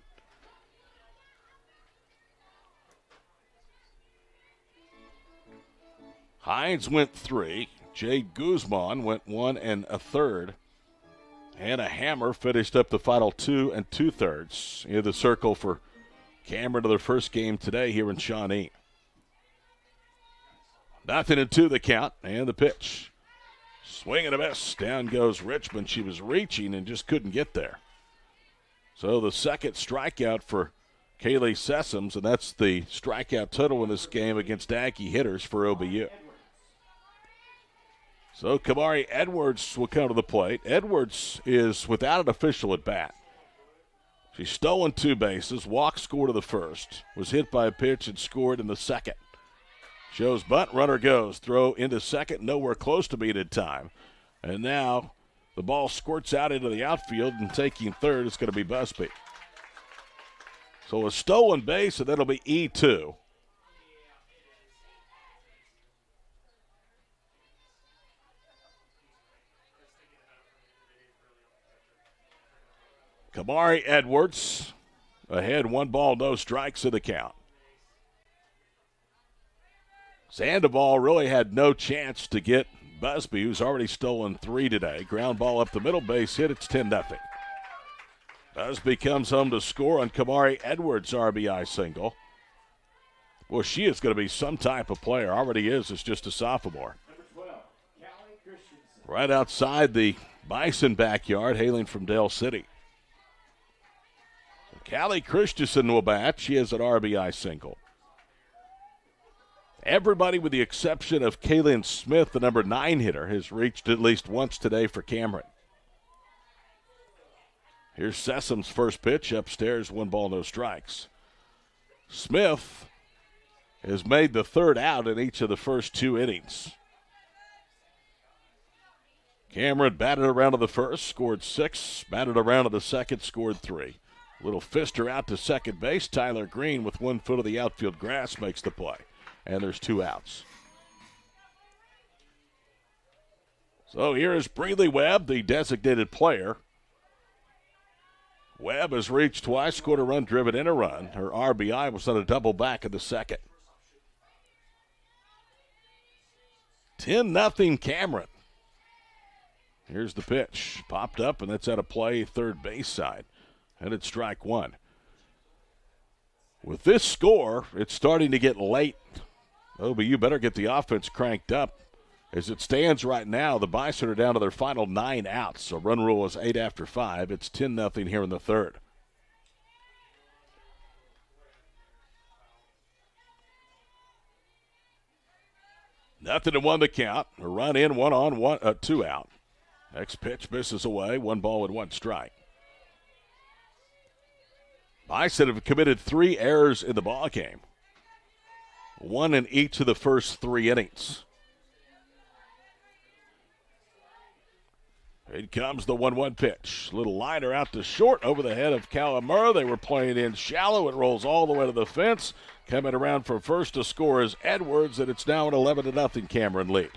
Hines went 3. Jade Guzman went 1 1/3. Hannah Hammer finished up the final 2 2/3 in the circle for Cameron to their first game today here in Shawnee. 0-2 the count, and the pitch. Swing and a miss. Down goes Richmond. She was reaching and just couldn't get there. So the second strikeout for Kaylee Sessoms, and that's the strikeout total in this game against Aggie hitters for OBU. So Kamari Edwards will come to the plate. Edwards is without an official at bat. She's stolen 2 bases, walked, scored to the first, was hit by a pitch and scored in the second. Shows bunt, runner goes, throw into second, nowhere close to being in time. And now the ball squirts out into the outfield, and taking third is going to be Busby. So a stolen base, and that'll be E2. Kamari Edwards ahead, 1 ball, no strikes in the count. Sandoval really had no chance to get Busby, who's already stolen 3 today. Ground ball up the middle, base hit, it's 10-0. Busby comes home to score on Kamari Edwards' RBI single. Well, she is going to be some type of player. Already is. It's just a sophomore. Number 12, Cali Christensen. Right outside the Bison backyard, hailing from Dale City. Cali Christensen will bat. She has an RBI single. Everybody with the exception of Kaylin Smith, the number 9 hitter, has reached at least once today for Cameron. Here's Sessom's first pitch upstairs, 1 ball, no strikes. Smith has made the third out in each of the first 2 innings. Cameron batted around to the first, scored 6, batted around to the second, scored 3. Little fister out to second base. Tyler Green with 1 foot of the outfield grass makes the play. And there's 2 outs. So here is Breeley Webb, the designated player. Webb has reached twice, scored a run, driven in a run. Her RBI was on a double back in the second. 10-0 Cameron. Here's the pitch. Popped up, and that's out of play, third base side. And it's strike 1. With this score, it's starting to get late. Oh, but you better get the offense cranked up. As it stands right now, the Bison are down to their final 9 outs. So run rule is 8 after 5. It's 10-0 here in the third. Nothing to 1 to count. A run in, 1 on, 1, 2 out. Next pitch misses away. 1 ball and 1 strike. Bison have committed 3 errors in the ball game. 1 in each of the first 3 innings. Here comes the 1-1 pitch. Little liner out to short over the head of Calamura. They were playing in shallow. It rolls all the way to the fence. Coming around for first to score is Edwards, and it's now an 11-0 Cameron lead.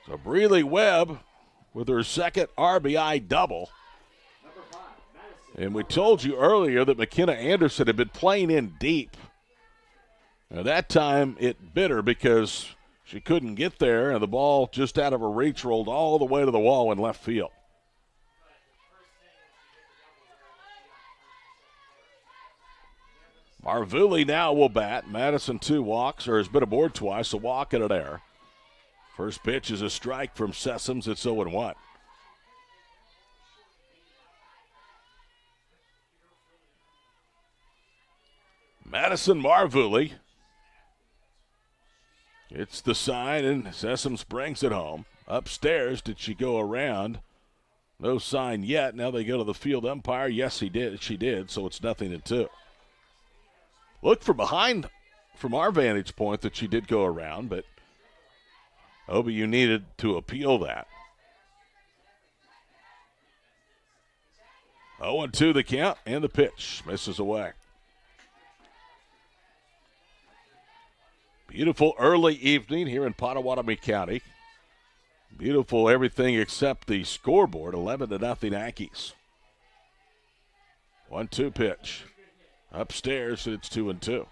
So Breeley Webb with her second RBI double. Number 5, Madison. And we told you earlier that McKenna Anderson had been playing in deep. Now that time it bit her because she couldn't get there, and the ball just out of her reach rolled all the way to the wall in left field. Marvuli now will bat. Madison 2 walks, or has been aboard twice, a walk and an error. First pitch is a strike from Sessoms. It's 0-1. Madison Marvuli. It's the sign, and Sessoms brings it home. Upstairs, did she go around? No sign yet. Now they go to the field umpire. Yes, he did. She did, so it's 0-2. Look from behind, from our vantage point, that she did go around, but OBU needed to appeal that. 0-2 the count, and the pitch misses away. Beautiful early evening here in Pottawatomie County. Beautiful everything except the scoreboard, 11-0 Yankees. 1-2 pitch. Upstairs, it's 2-2.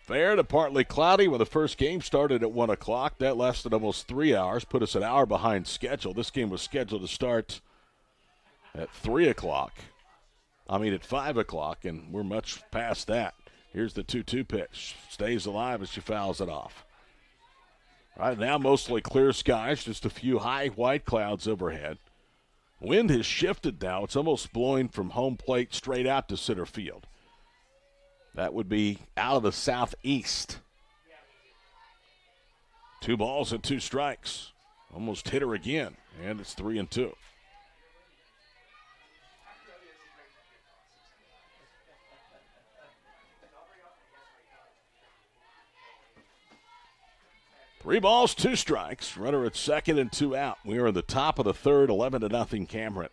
Fair to partly cloudy when the first game started at 1 o'clock. That lasted almost 3 hours, put us an hour behind schedule. This game was scheduled to start at 3 o'clock. At 5 o'clock, and we're much past that. Here's the 2-2 pitch. Stays alive as she fouls it off. Right now, mostly clear skies, just a few high white clouds overhead. Wind has shifted now. It's almost blowing from home plate straight out to center field. That would be out of the southeast. 2 balls and 2 strikes. Almost hit her again, and it's 3-2. Three balls, 2 strikes. Runner at second and 2 out. We are in the top of the third, 11-0 Cameron.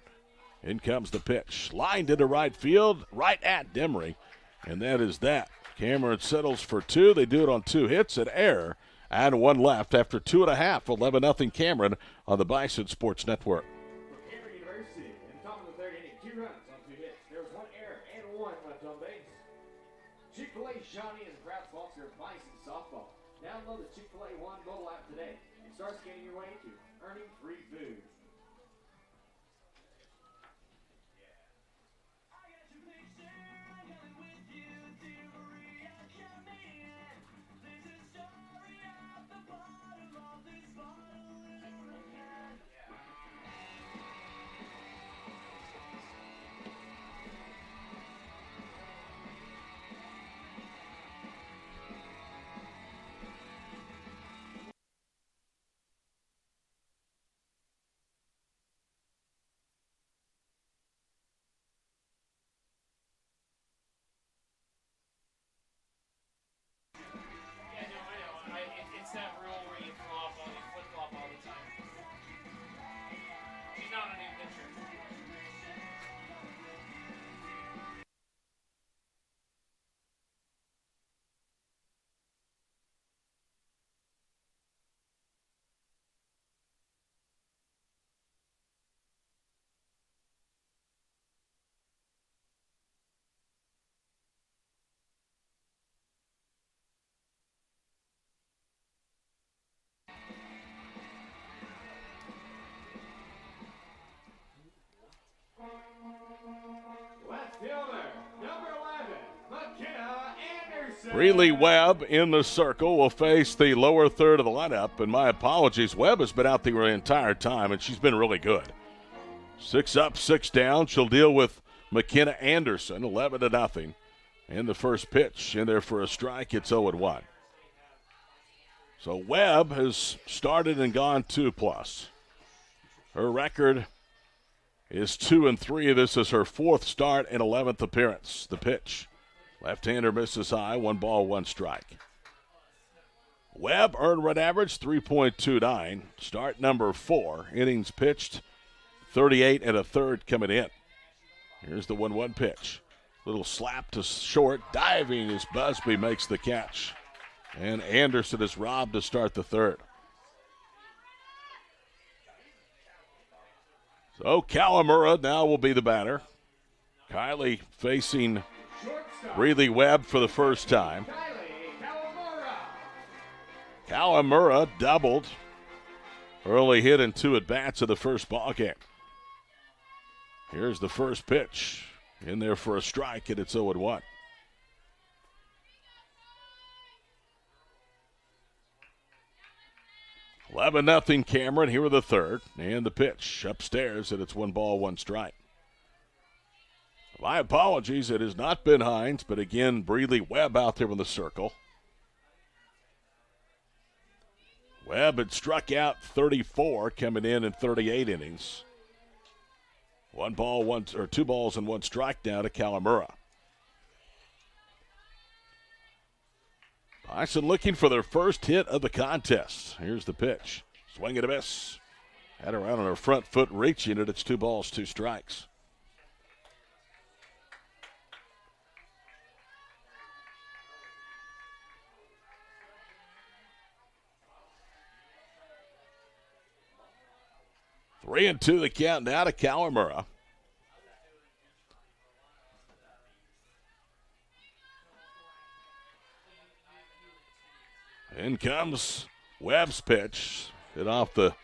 In comes the pitch. Lined into right field, right at Demery. And that is that. Cameron settles for 2. They do it on 2 hits, an error, and 1 left after 2.5. 11-0 Cameron on the Bison Sports Network. From Cameron University, in the top of the third inning, 2 runs on 2 hits. There was 1 error and 1 left on base. Chick-fil-A Shawnee is a proud sponsor of Bison softball. Download the Chick-fil-A One mobile app today and start scanning your way to earning free food. It's that rule where you flip-flop all the time. She's not a new pitcher. Left fielder, number 11, McKenna Anderson. Breeley Webb in the circle will face the lower third of the lineup. And my apologies, Webb has been out the entire time, and she's been really good. 6 up, 6 down. She'll deal with McKenna Anderson, 11-0. And the first pitch in there for a strike. It's 0-1. So Webb has started and gone 2+. Her record is 2-3. This is her 4th start and 11th appearance. The pitch. Left-hander misses high. 1 ball, 1 strike. Webb earned run average 3.29. Start number 4. Innings pitched 38 1/3 coming in. Here's the 1-1 pitch. Little slap to short. Diving as Busby makes the catch. And Anderson is robbed to start the 3rd. So Kalamura now will be the batter. Kylie facing Breeley Webb for the first time. Kalamura doubled. Early hit in 2 at-bats of the first ball game. Here's the first pitch. In there for a strike, and it's 0-1. Nothing Cameron. Here with the third. And the pitch upstairs, and it's 1 ball, 1 strike. My apologies. It has not been Hines, but again, Breeley Webb out there in the circle. Webb had struck out 34, coming in 38 innings. 2 balls and 1 strike now to Kalamura. Bison looking for their first hit of the contest. Here's the pitch. Swing and a miss. Had around on her front foot, reaching it. It's 2 balls, 2 strikes. Three and 2 the count now to Kalamura. In comes Webb's pitch. Hit off the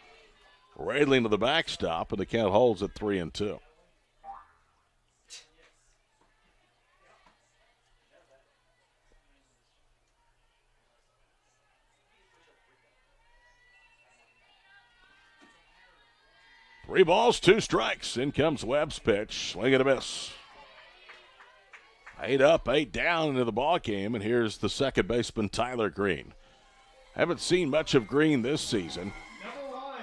railing of the backstop, and the count holds at 3 and 2. Three balls, 2 strikes. In comes Webb's pitch. Swing and a miss. 8 up, 8 down into the ball game, and here's the second baseman, Tyler Green. Haven't seen much of Green this season. Number 1,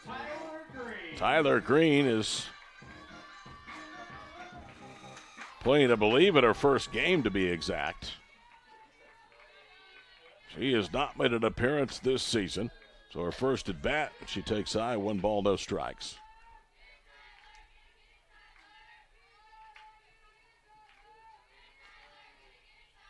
Tyler Green. Tyler Green is playing, I believe, in her first game to be exact. She has not made an appearance this season. So her first at bat, she takes high, 1 ball, no strikes.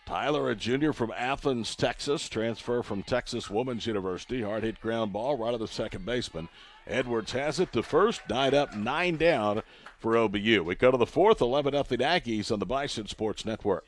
Tyler, a junior from Athens, Texas, transfer from Texas Women's University. Hard hit ground ball right of the second baseman. Edwards has it to first, 9 up, 9 down for OBU. We go to the fourth, 11-0 Aggies on the Bison Sports Network.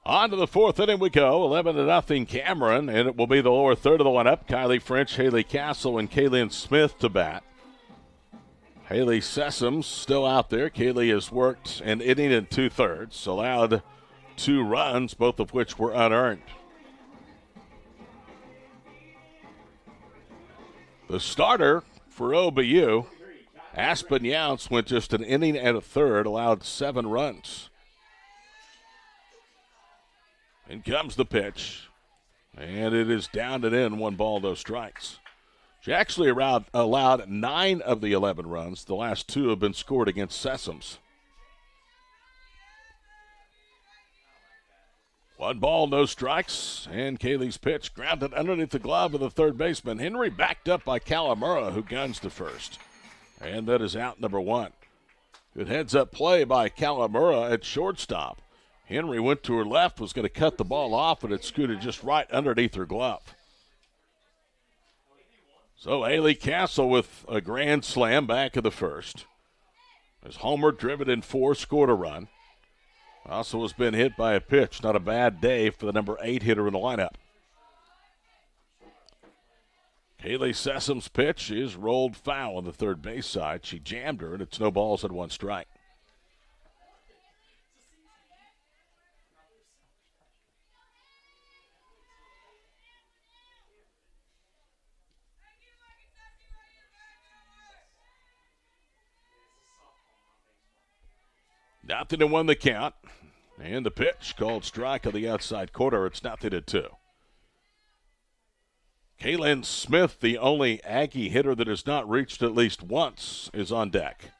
On to the fourth inning we go, 11-0 Cameron, and it will be the lower third of the lineup. Kylie French, Haley Castle, and Kaylin Smith to bat. Haley Sessoms still out there. Kaylee has worked an inning and 2/3, allowed 2 runs, both of which were unearned. The starter for OBU, Aspen Younts, went just an inning and a third, allowed 7 runs. In comes the pitch, and it is down and in, 1 ball, no strikes. She actually allowed 9 of the 11 runs. The last 2 have been scored against Sessoms. 1 ball, no strikes, and Kaylee's pitch grounded underneath the glove of the third baseman. Henry backed up by Kalamura, who guns to first. And that is out number 1. Good heads-up play by Kalamura at shortstop. Henry went to her left, was going to cut the ball off, but it scooted just right underneath her glove. So Haley Castle with a grand slam back of the first. As Homer, driven in 4, scored a run. Also has been hit by a pitch. Not a bad day for the number 8 hitter in the lineup. Kaylee Sessum's pitch is rolled foul on the third base side. She jammed her, and it's no balls and 1 strike. Nothing to 1 the count. And the pitch called strike on the outside corner. It's 0-2. Kaylin Smith, the only Aggie hitter that has not reached at least once, is on deck.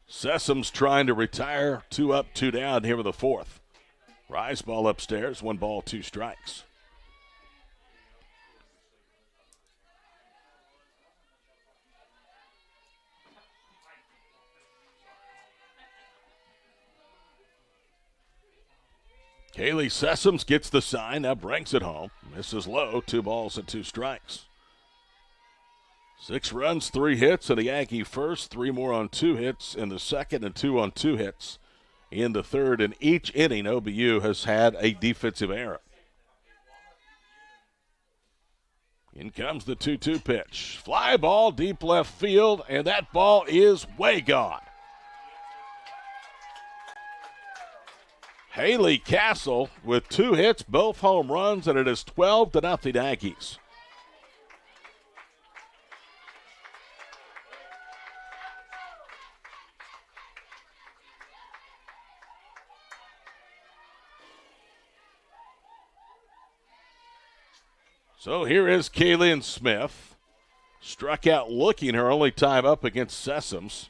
Sessum's trying to retire. 2 up, 2 down here in the 4th. Rise ball upstairs. 1 ball, 2 strikes. Kaylee Sessums gets the sign, now brings it home. Misses low, 2 balls and 2 strikes. 6 runs, 3 hits in the Yankee first, 3 more on 2 hits in the second, and 2 on 2 hits in the third. In each inning, OBU has had a defensive error. In comes the 2-2 pitch. Fly ball, deep left field, and that ball is way gone. Haley Castle with 2 hits, both home runs, and it is 12-0 Yankees. So here is Kaylin Smith. Struck out looking her only time up against Sessums.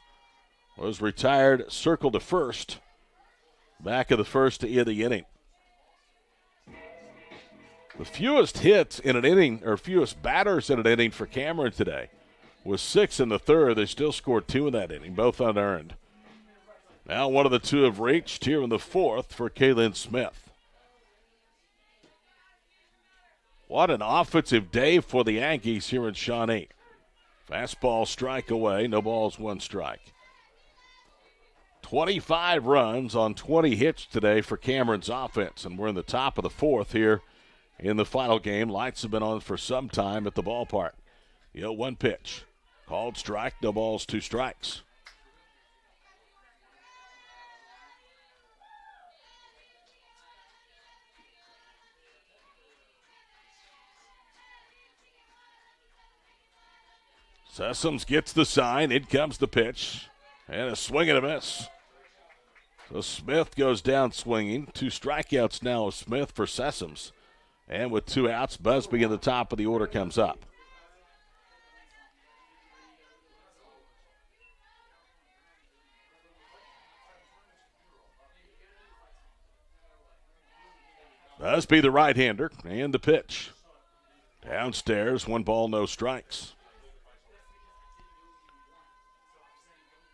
Was retired, circled to first. Back of the first to end the inning. The fewest hits in an inning, or fewest batters in an inning for Cameron today was 6 in the third. They still scored 2 in that inning, both unearned. Now one of the 2 have reached here in the 4th for Kaylin Smith. What an offensive day for the Yankees here in Shawnee. Fastball strike away, no balls, 1 strike. 25 runs on 20 hits today for Cameron's offense, and we're in the top of the 4th here in the final game. Lights have been on for some time at the ballpark. The 0-1 pitch. Called strike, no balls, 2 strikes. Sessums gets the sign. In comes the pitch. And a swing and a miss. So Smith goes down swinging. 2 strikeouts now of Smith for Sessums. And with 2 outs, Busby in the top of the order comes up. Busby, the right-hander, and the pitch. Downstairs, 1 ball, no strikes.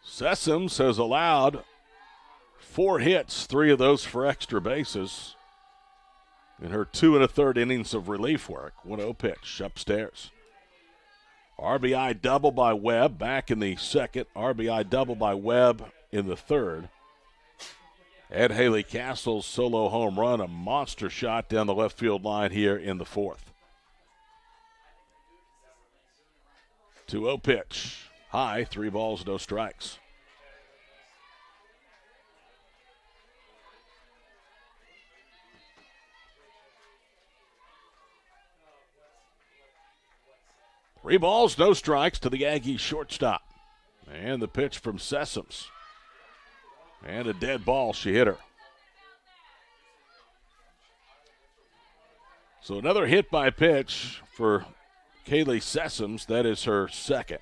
Sessums has allowed 4 hits, 3 of those for extra bases in her 2 1/3 innings of relief work. 1-0 pitch upstairs. RBI double by Webb back in the second. RBI double by Webb in the third. Ed Haley Castle's solo home run, a monster shot down the left field line here in the 4th. 2-0 pitch. High, 3 balls, no strikes. Three balls, no strikes to the Yankees shortstop. And the pitch from Sessums. And a dead ball, she hit her. So another hit by pitch for Kaylee Sessums. That is her second.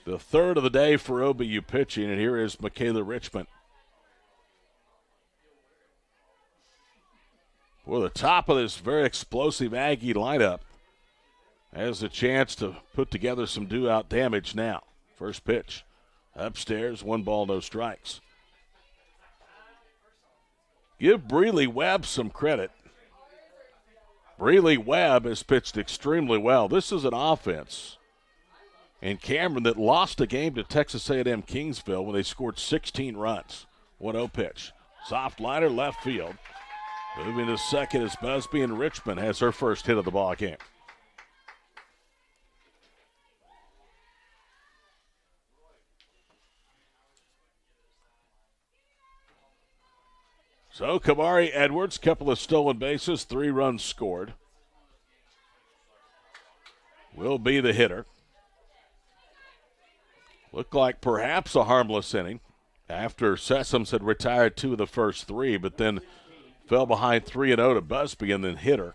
The third of the day for OBU pitching, and here is Michaela Richmond. Well, the top of this very explosive Aggie lineup has a chance to put together some do-out damage now. First pitch. Upstairs, 1 ball, no strikes. Give Breeley Webb some credit. Breeley Webb has pitched extremely well. This is an offense and Cameron that lost a game to Texas A&M Kingsville when they scored 16 runs. 1-0 pitch. Soft liner left field. Moving to second as Busby and Richmond has her first hit of the ball game. So Kamari Edwards, couple of stolen bases, 3 runs scored. Will be the hitter. Looked like perhaps a harmless inning after Sessoms had retired 2 of the first 3, but then fell behind 3-0 to Busby and then hit her.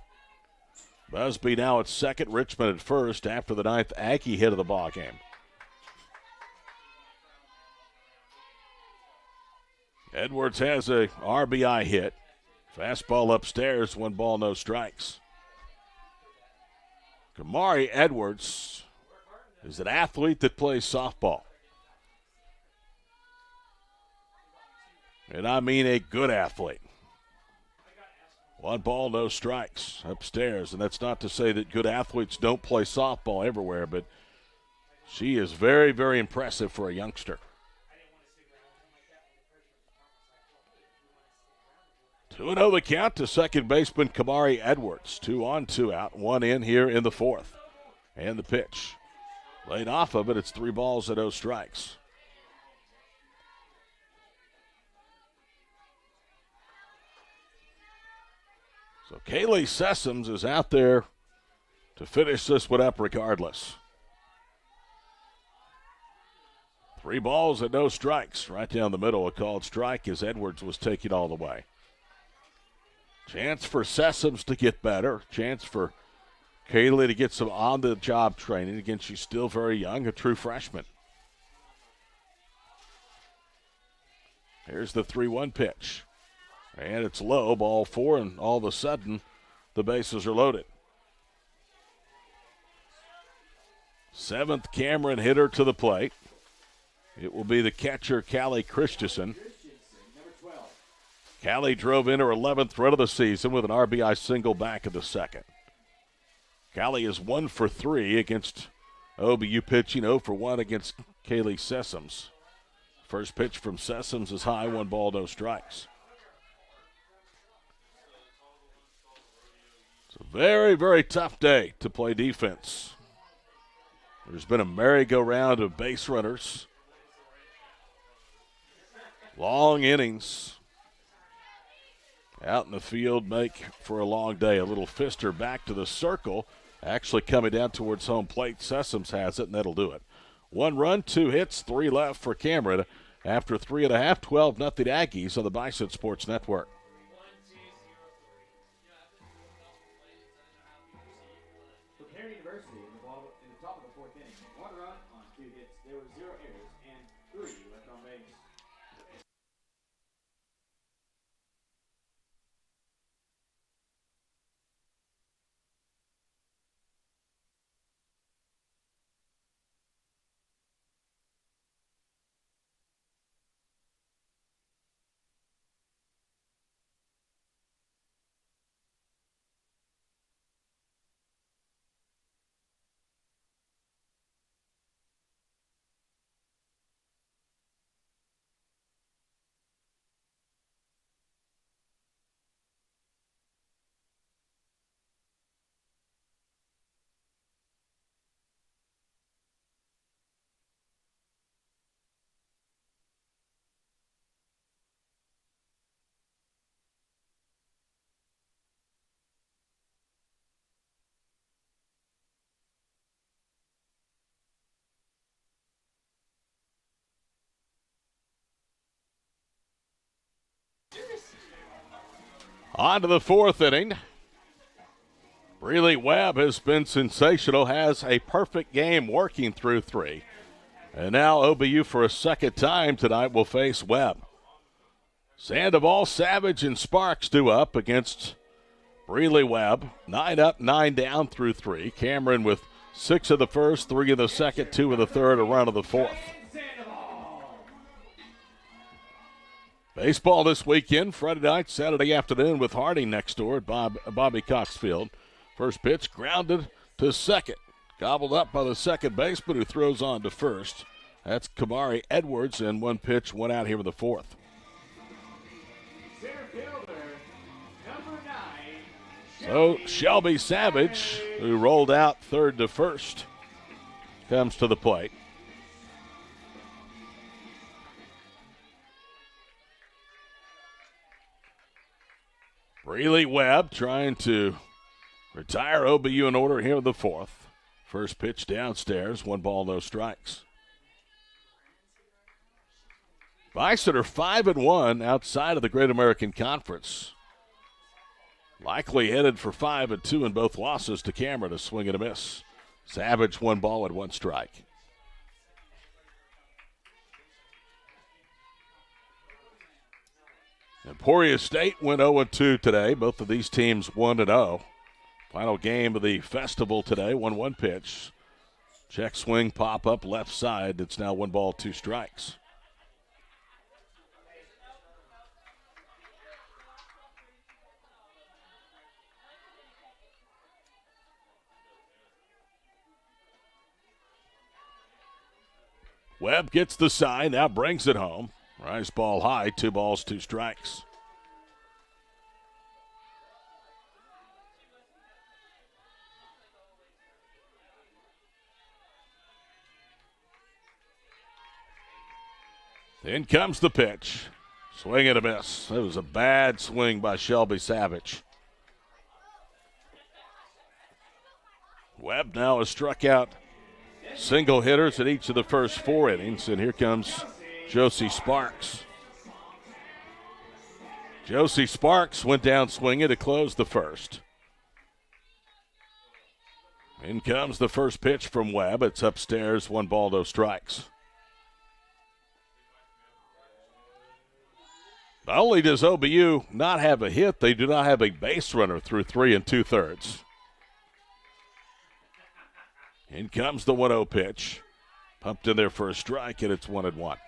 Busby now at second, Richmond at first after the 9th Aggie hit of the ball game. Edwards has a RBI hit. Fastball upstairs, 1 ball, no strikes. Kamari Edwards is an athlete that plays softball. And I mean a good athlete. 1 ball, no strikes upstairs. And that's not to say that good athletes don't play softball everywhere, but she is very, very impressive for a youngster. 2-0 the count to second baseman Kamari Edwards. 2 on, 2 out, 1 in here in the 4th. And the pitch. Laid off of it, it's 3 balls and no strikes. So Kaylee Sessoms is out there to finish this one up regardless. 3 balls and no strikes. Right down the middle, a called strike as Edwards was taking all the way. Chance for Sessoms to get better. Chance for Kaylee to get some on-the-job training. Again, she's still very young, a true freshman. Here's the 3-1 pitch. And it's low, ball 4, and all of a sudden, the bases are loaded. 7th Cameron hitter to the plate. It will be the catcher, Cali Christensen. Cali drove in her 11th run of the season with an RBI single back in the 2nd. Cali is 1 for 3 against OBU pitching, 0 for 1 against Kaylee Sessoms. First pitch from Sessoms is high, 1 ball, no strikes. It's a very, very tough day to play defense. There's been a merry-go-round of base runners. Long innings. Out in the field make for a long day. A little fister back to the circle. Actually coming down towards home plate. Sessoms has it, and that'll do it. 1 run, 2 hits, 3 left for Cameron. After 3.5, 12-0 Aggies on the Bison Sports Network. Prepare University in the top of the 4th inning. 1 run on 2 hits. There were 0 errors and 3 left on base. On to the 4th inning. Breeley Webb has been sensational, has a perfect game working through 3. And now OBU for a second time tonight will face Webb. Sandoval, Savage, and Sparks due up against Breeley Webb. 9 up, 9 down through 3. Cameron with 6 of the first, 3 of the second, 2 of the third, a run of the 4th. Baseball this weekend, Friday night, Saturday afternoon with Harding next door at Bobby Cox Field. First pitch grounded to second. Gobbled up by the second baseman who throws on to first. That's Kamari Edwards, and one pitch went out here in the fourth. Center fielder, number 9. So Shelby Savage, who rolled out third to first, comes to the plate. Breely Webb trying to retire OBU in order here in the fourth. First pitch downstairs, 1 ball, no strikes. Bison are 5-1 outside of the Great American Conference. Likely headed for 5-2 in both losses to Cameron, a swing and a miss. Savage 1 ball and 1 strike. Emporia State went 0-2 today. Both of these teams 1-0. Final game of the festival today, 1-1 pitch. Check swing, pop up left side. It's now 1 ball, 2 strikes. Webb gets the sign, now brings it home. Rise ball high, 2 balls, 2 strikes. In comes the pitch. Swing and a miss. It was a bad swing by Shelby Savage. Webb now has struck out single hitters in each of the first 4 innings, and here comes Josie Sparks. Josie Sparks went down swinging to close the first. In comes the first pitch from Webb. It's upstairs, 1 ball, no strikes. Not only does OBU not have a hit, they do not have a base runner through 3 2/3. In comes the 1-0 pitch. Pumped in there for a strike, and it's 1-1.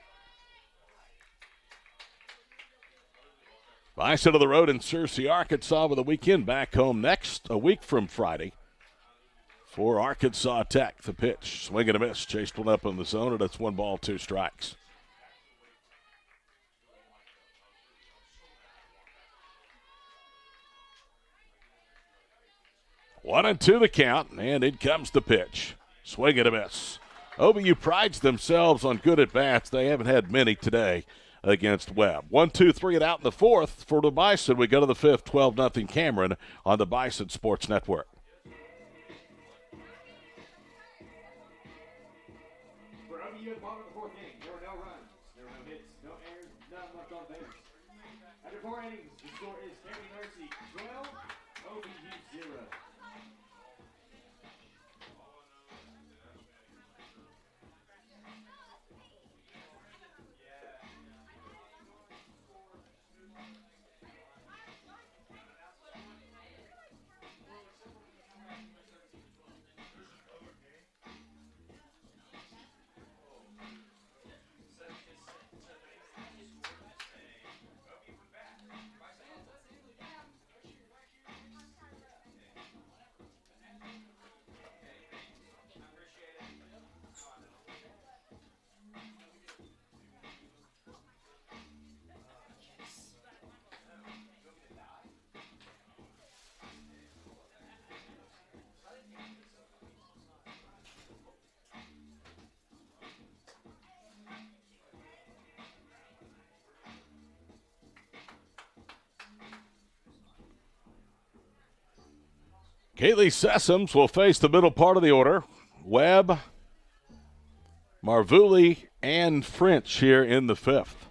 Bison of the road in Searcy, Arkansas with a weekend. Back home a week from Friday for Arkansas Tech. The pitch, swing and a miss. Chased one up in the zone, and it's 1 ball, 2 strikes. One and two the count, and in comes the pitch. Swing and a miss. OBU prides themselves on good at-bats. They haven't had many today against Webb. 1-2-3 and out in the fourth for the Bison. We go to the fifth, 12-0 Cameron on the Bison Sports Network. For OBU at the bottom of the fourth inning, there were no runs, there were no hits, no errors, none left on base. After 4 innings, the score is Terry Mercy 12, OBU 0. Kaylee Sessoms will face the middle part of the order. Webb, Marvuli, and French here in the fifth.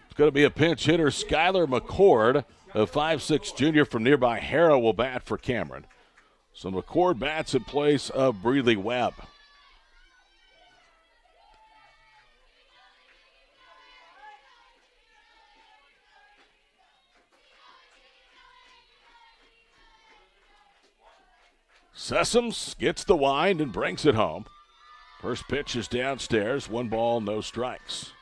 It's going to be a pinch hitter. Skylar McCord, a 5'6" junior from nearby Harrow, will bat for Cameron. So McCord bats in place of Breely Webb. Sessoms gets the wind and brings it home. First pitch is downstairs, 1 ball, no strikes.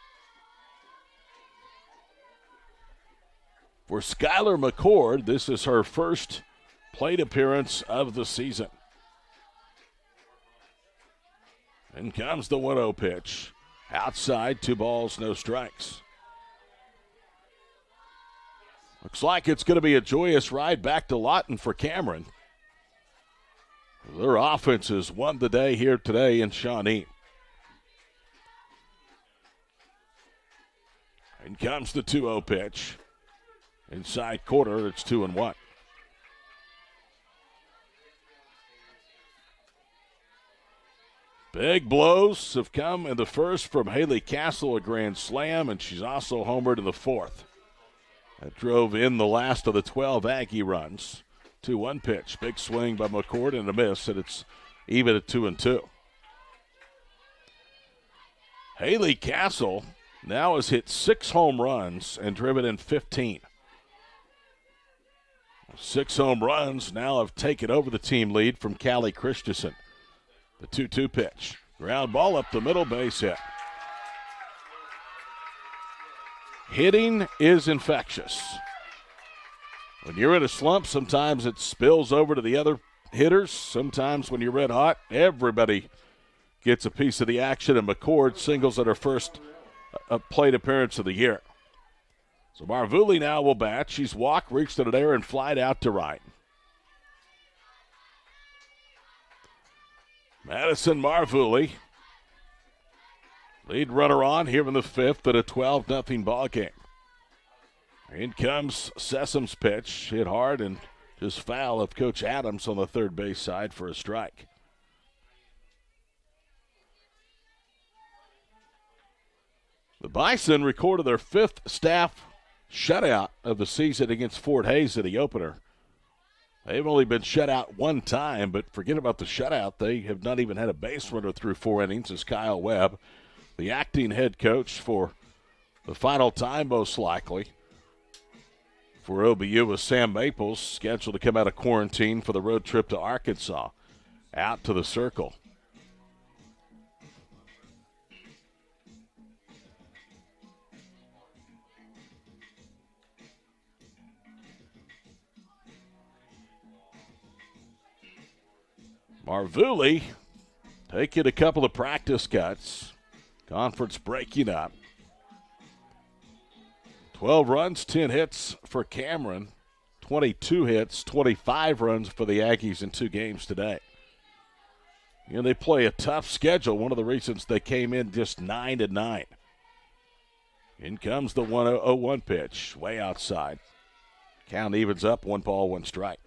For Skylar McCord, this is her first plate appearance of the season. In comes the 1-0 pitch. Outside, 2 balls, no strikes. Looks like it's going to be a joyous ride back to Lawton for Cameron. Their offense has won the day here today in Shawnee. In comes the 2-0 pitch. Inside quarter, it's 2-1. Big blows have come in the first from Haley Castle, a grand slam, and she's also homered in the fourth. That drove in the last of the 12 Aggie runs. 2-1 pitch. Big swing by McCord and a miss, and it's even at 2-2. Haley Castle now has hit 6 home runs and driven in 15. 6 home runs now have taken over the team lead from Cali Christensen. The 2-2 pitch. Ground ball up the middle, base hit. Hitting is infectious. When you're in a slump, sometimes it spills over to the other hitters. Sometimes when you're red hot, everybody gets a piece of the action, and McCord singles at her first plate appearance of the year. So Marvuli now will bat. She's walked, reached in an air, and flied out to right. Madison Marvuli, lead runner on here in the 5th at a 12-0 ball game. In comes Sesam's pitch, hit hard and just foul of Coach Adams on the third base side for a strike. The Bison recorded their 5th staff shutout of the season against Fort Hays in the opener. They've only been shut out 1 time, but forget about the shutout. They have not even had a base runner through 4 innings as Kyle Webb, the acting head coach for the final time most likely. For OBU with Sam Maples scheduled to come out of quarantine for the road trip to Arkansas. Out to the circle. Marvuli taking a couple of practice cuts. Conference breaking up. 12 runs, 10 hits for Cameron. 22 hits, 25 runs for the Aggies in 2 games today. You know, they play a tough schedule. One of the reasons they came in just 9-9. In comes the 1-0-1 pitch, way outside. Count evens up, 1 ball, 1 strike.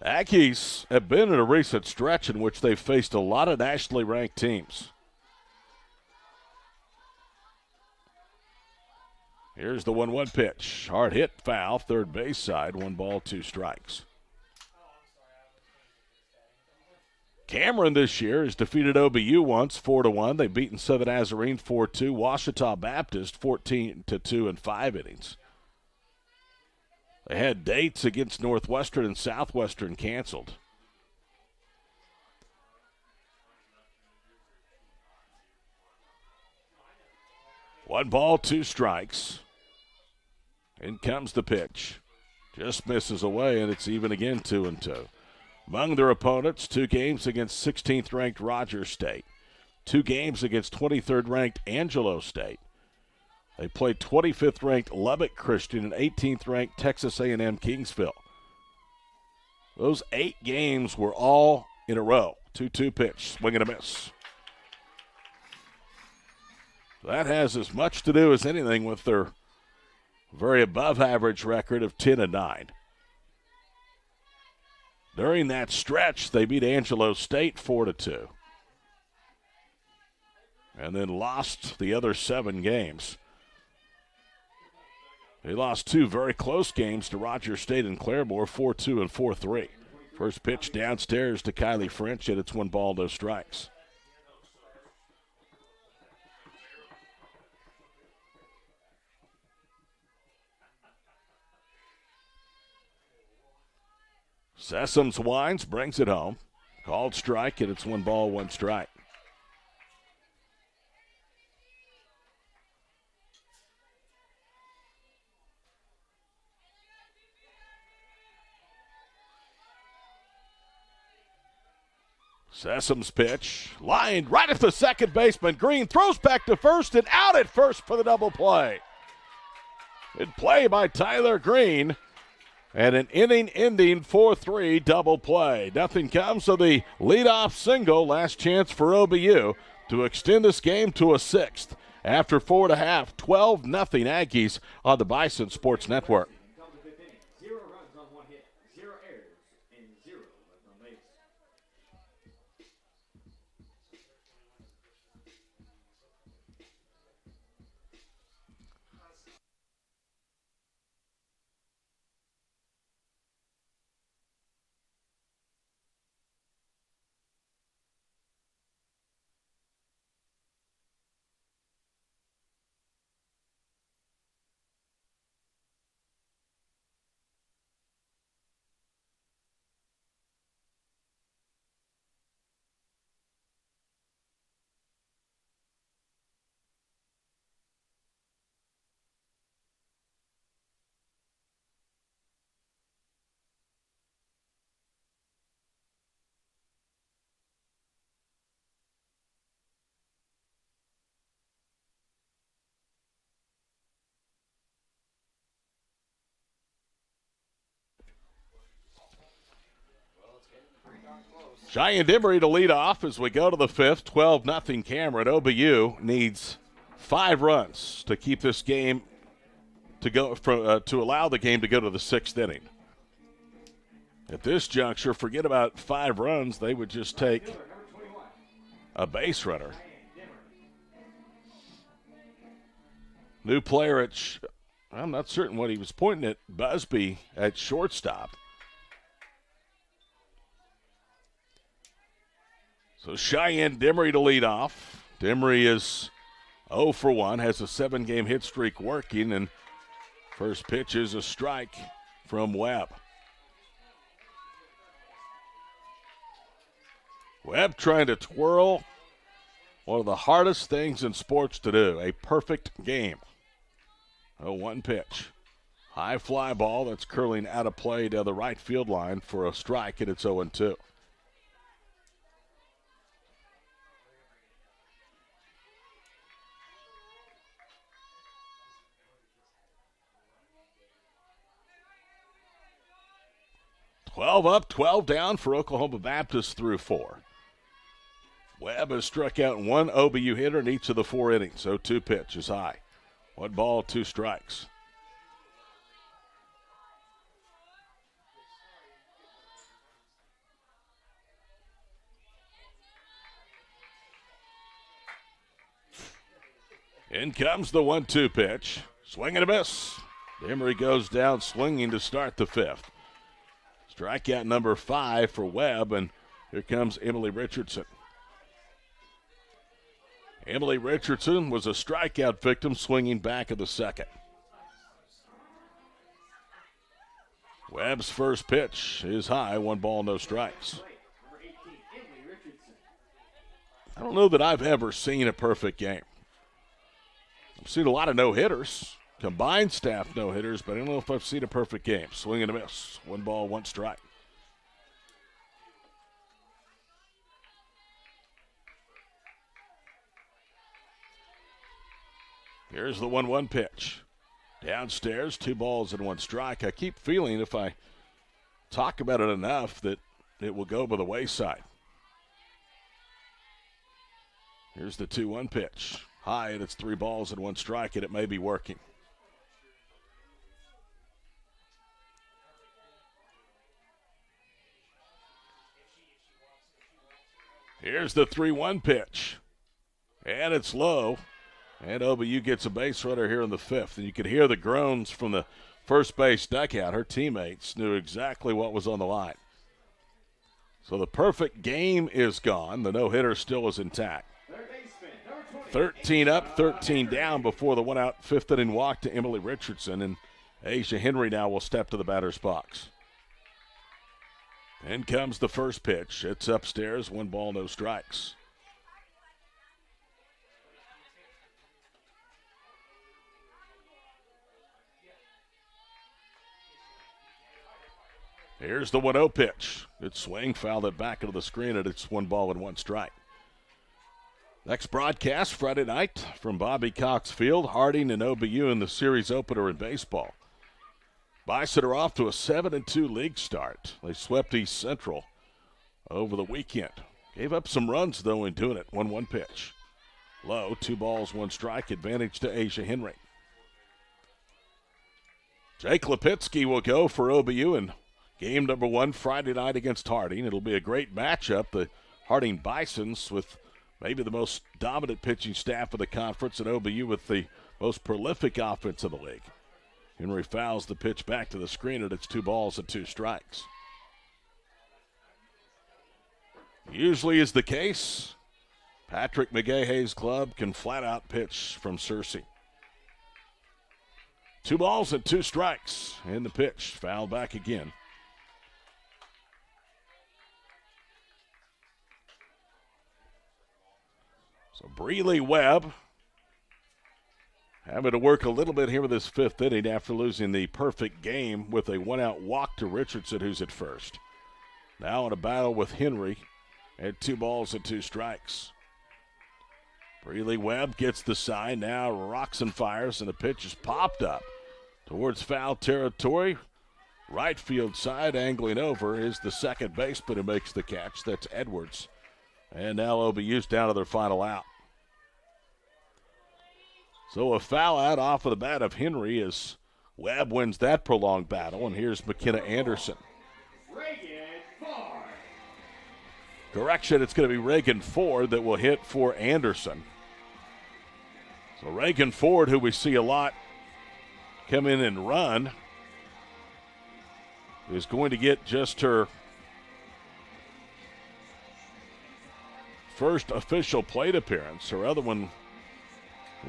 Aggies have been in a recent stretch in which they've faced a lot of nationally ranked teams. Here's the 1-1 pitch. Hard hit, foul, third base side, 1 ball, 2 strikes. Cameron this year has defeated OBU once, 4-1. They've beaten Southern Nazarene 4-2. Ouachita Baptist 14-2 in 5 innings. They had dates against Northwestern and Southwestern canceled. One ball, 2 strikes. In comes the pitch. Just misses away, and it's even again 2-2. Among their opponents, 2 games against 16th-ranked Rogers State, 2 games against 23rd-ranked Angelo State. They played 25th-ranked Lubbock Christian and 18th-ranked Texas A&M Kingsville. Those 8 games were all in a row. 2-2 pitch, swing and a miss. That has as much to do as anything with their very above-average record of 10-9. During that stretch, they beat Angelo State 4-2. And then lost the other 7 games. They lost 2 very close games to Rogers State and Claremore, 4-2 and 4-3. First pitch downstairs to Kylie French, and it's 1 ball, no strikes. Sessoms winds, brings it home. Called strike, and it's 1 ball, 1 strike. Sessome's pitch, lined right at the second baseman. Green throws back to first and out at first for the double play. Good play by Tyler Green, and an inning-ending 4-3 double play. Nothing comes of the leadoff single. Last chance for OBU to extend this game to a sixth. After 4.5, 12-0 Aggies on the Bison Sports Network. Come to fifth inning. 0 runs on 1 hit, 0 errors, and 0 left on base. Cheyenne Demery to lead off as we go to the fifth. 12-0 Cameron. OBU needs 5 runs to keep this game to go to allow the game to go to the sixth inning. At this juncture, forget about 5 runs. They would just take a base runner. New player I'm not certain what he was pointing at. Busby at shortstop. So Cheyenne Demery to lead off. Demery is 0 for 1, has a 7-game hit streak working, and first pitch is a strike from Webb. Webb trying to twirl one of the hardest things in sports to do, a perfect game. 0-1 pitch. High fly ball that's curling out of play down the right field line for a strike, and it's 0-2. Twelve up, 12 down for Oklahoma Baptist through 4. Webb has struck out 1 OBU hitter in each of the 4 innings. 0-2 pitch is high. 1 ball, 2 strikes. In comes the 1-2 pitch. Swing and a miss. Demery goes down swinging to start the 5th. Strikeout number 5 for Webb, and here comes Emily Richardson. Emily Richardson was a strikeout victim swinging back in the 2nd. Webb's first pitch is high, 1 ball, no strikes. I don't know that I've ever seen a perfect game. I've seen a lot of no-hitters. Combined staff no-hitters, but I don't know if I've seen a perfect game. Swing and a miss. 1 ball, 1 strike. Here's the 1-1 pitch. Downstairs, 2 balls and 1 strike. I keep feeling if I talk about it enough that it will go by the wayside. Here's the 2-1 pitch. High, and it's 3 balls and 1 strike, and it may be working. Here's the 3-1 pitch. And it's low. And OBU gets a base runner here in the 5th. And you could hear the groans from the first base dugout. Her teammates knew exactly what was on the line. So the perfect game is gone. The no-hitter still is intact. 13 up, 13 down before the 1-out 5th inning walk to Emily Richardson. And Asia Henry now will step to the batter's box. In comes the first pitch. It's upstairs, 1 ball, no strikes. Here's the 1-0 pitch. Good swing, fouled it back into the screen, and it's 1-1 strike. Next broadcast Friday night from Bobby Cox Field, Harding and OBU in the series opener in baseball. Bison are off to a 7-2 league start. They swept East Central over the weekend. Gave up some runs, though, in doing it. 1-1 pitch. Low, 2 balls, 1 strike, advantage to Asia Henry. Jake Lipinski will go for OBU in game number 1 Friday night against Harding. It'll be a great matchup. The Harding Bisons with maybe the most dominant pitching staff of the conference, and OBU with the most prolific offense of the league. Henry fouls the pitch back to the screen, and it's 2 balls and 2 strikes. Usually is the case. Patrick McGahe's club can flat out pitch from Searcy. 2 balls and 2 strikes in the pitch. Foul back again. So Breeley Webb having to work a little bit here with his 5th inning after losing the perfect game with a 1-out walk to Richardson, who's at first. Now in a battle with Henry at 2 balls and 2 strikes. Breeley Webb gets the sign, now rocks and fires, and the pitch is popped up towards foul territory. Right field side, angling over, is the second baseman who makes the catch. That's Edwards. And now OBU's down to their final out. So a foul out off of the bat of Henry as Webb wins that prolonged battle. And here's McKenna Anderson. Reagan Ford. Correction, it's going to be Reagan Ford that will hit for Anderson. So Reagan Ford, who we see a lot come in and run, is going to get just her first official plate appearance. Her other one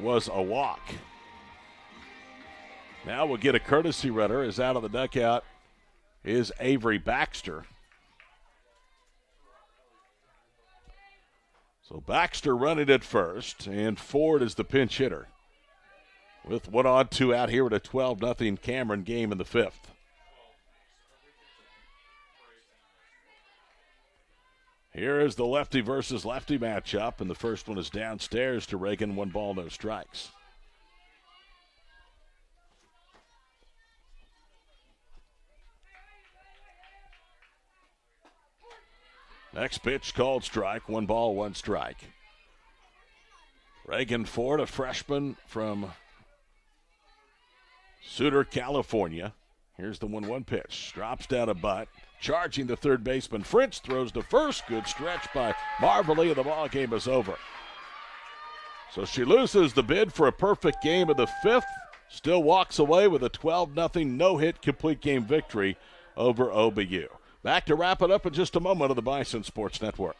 was a walk. Now we'll get a courtesy runner, as out of the dugout is Avery Baxter. So Baxter running at first, and Ford is the pinch hitter. With 1 on, 2 out here at a 12-0 Cameron game in the 5th. Here is the lefty versus lefty matchup, and the first one is downstairs to Reagan. 1 ball, no strikes. Next pitch called strike. 1 ball, 1 strike. Reagan Ford, a freshman from Sutter, California. Here's the 1-1 pitch. Drops down a butt. Charging the third baseman. French throws to first. Good stretch by Marvelly, and the ball game is over. So she loses the bid for a perfect game of the 5th. Still walks away with a 12-0 no-hit complete game victory over OBU. Back to wrap it up in just a moment on the Bison Sports Network.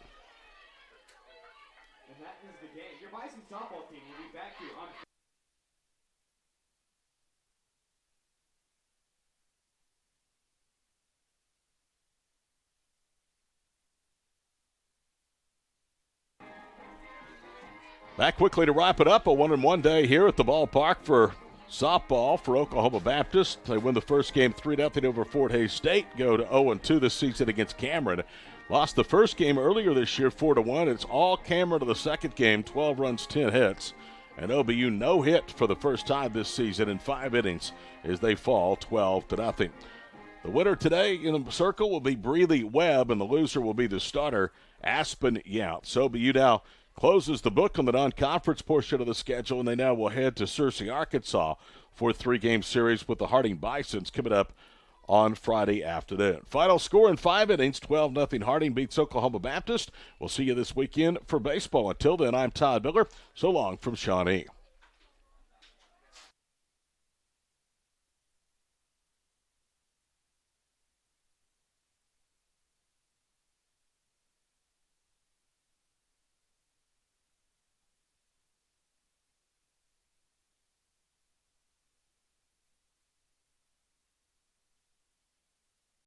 And that is the game. Your Bison softball team will be back to you on. Back quickly to wrap it up. A 1-1 day here at the ballpark for softball for Oklahoma Baptist. They win the first game 3-0 over Fort Hays State. Go to 0-2 this season against Cameron. Lost the first game earlier this year 4-1. It's all Cameron to the second game, 12 runs, 10 hits. And OBU no hit for the first time this season in 5 innings as they fall 12-0. The winner today in the circle will be Breeley Webb, and the loser will be the starter, Aspen Yount. So OBU now closes the book on the non-conference portion of the schedule, and they now will head to Searcy, Arkansas for a 3-game series with the Harding Bisons coming up on Friday afternoon. Final score in 5 innings, 12-0 Harding beats Oklahoma Baptist. We'll see you this weekend for baseball. Until then, I'm Todd Miller. So long from Shawnee.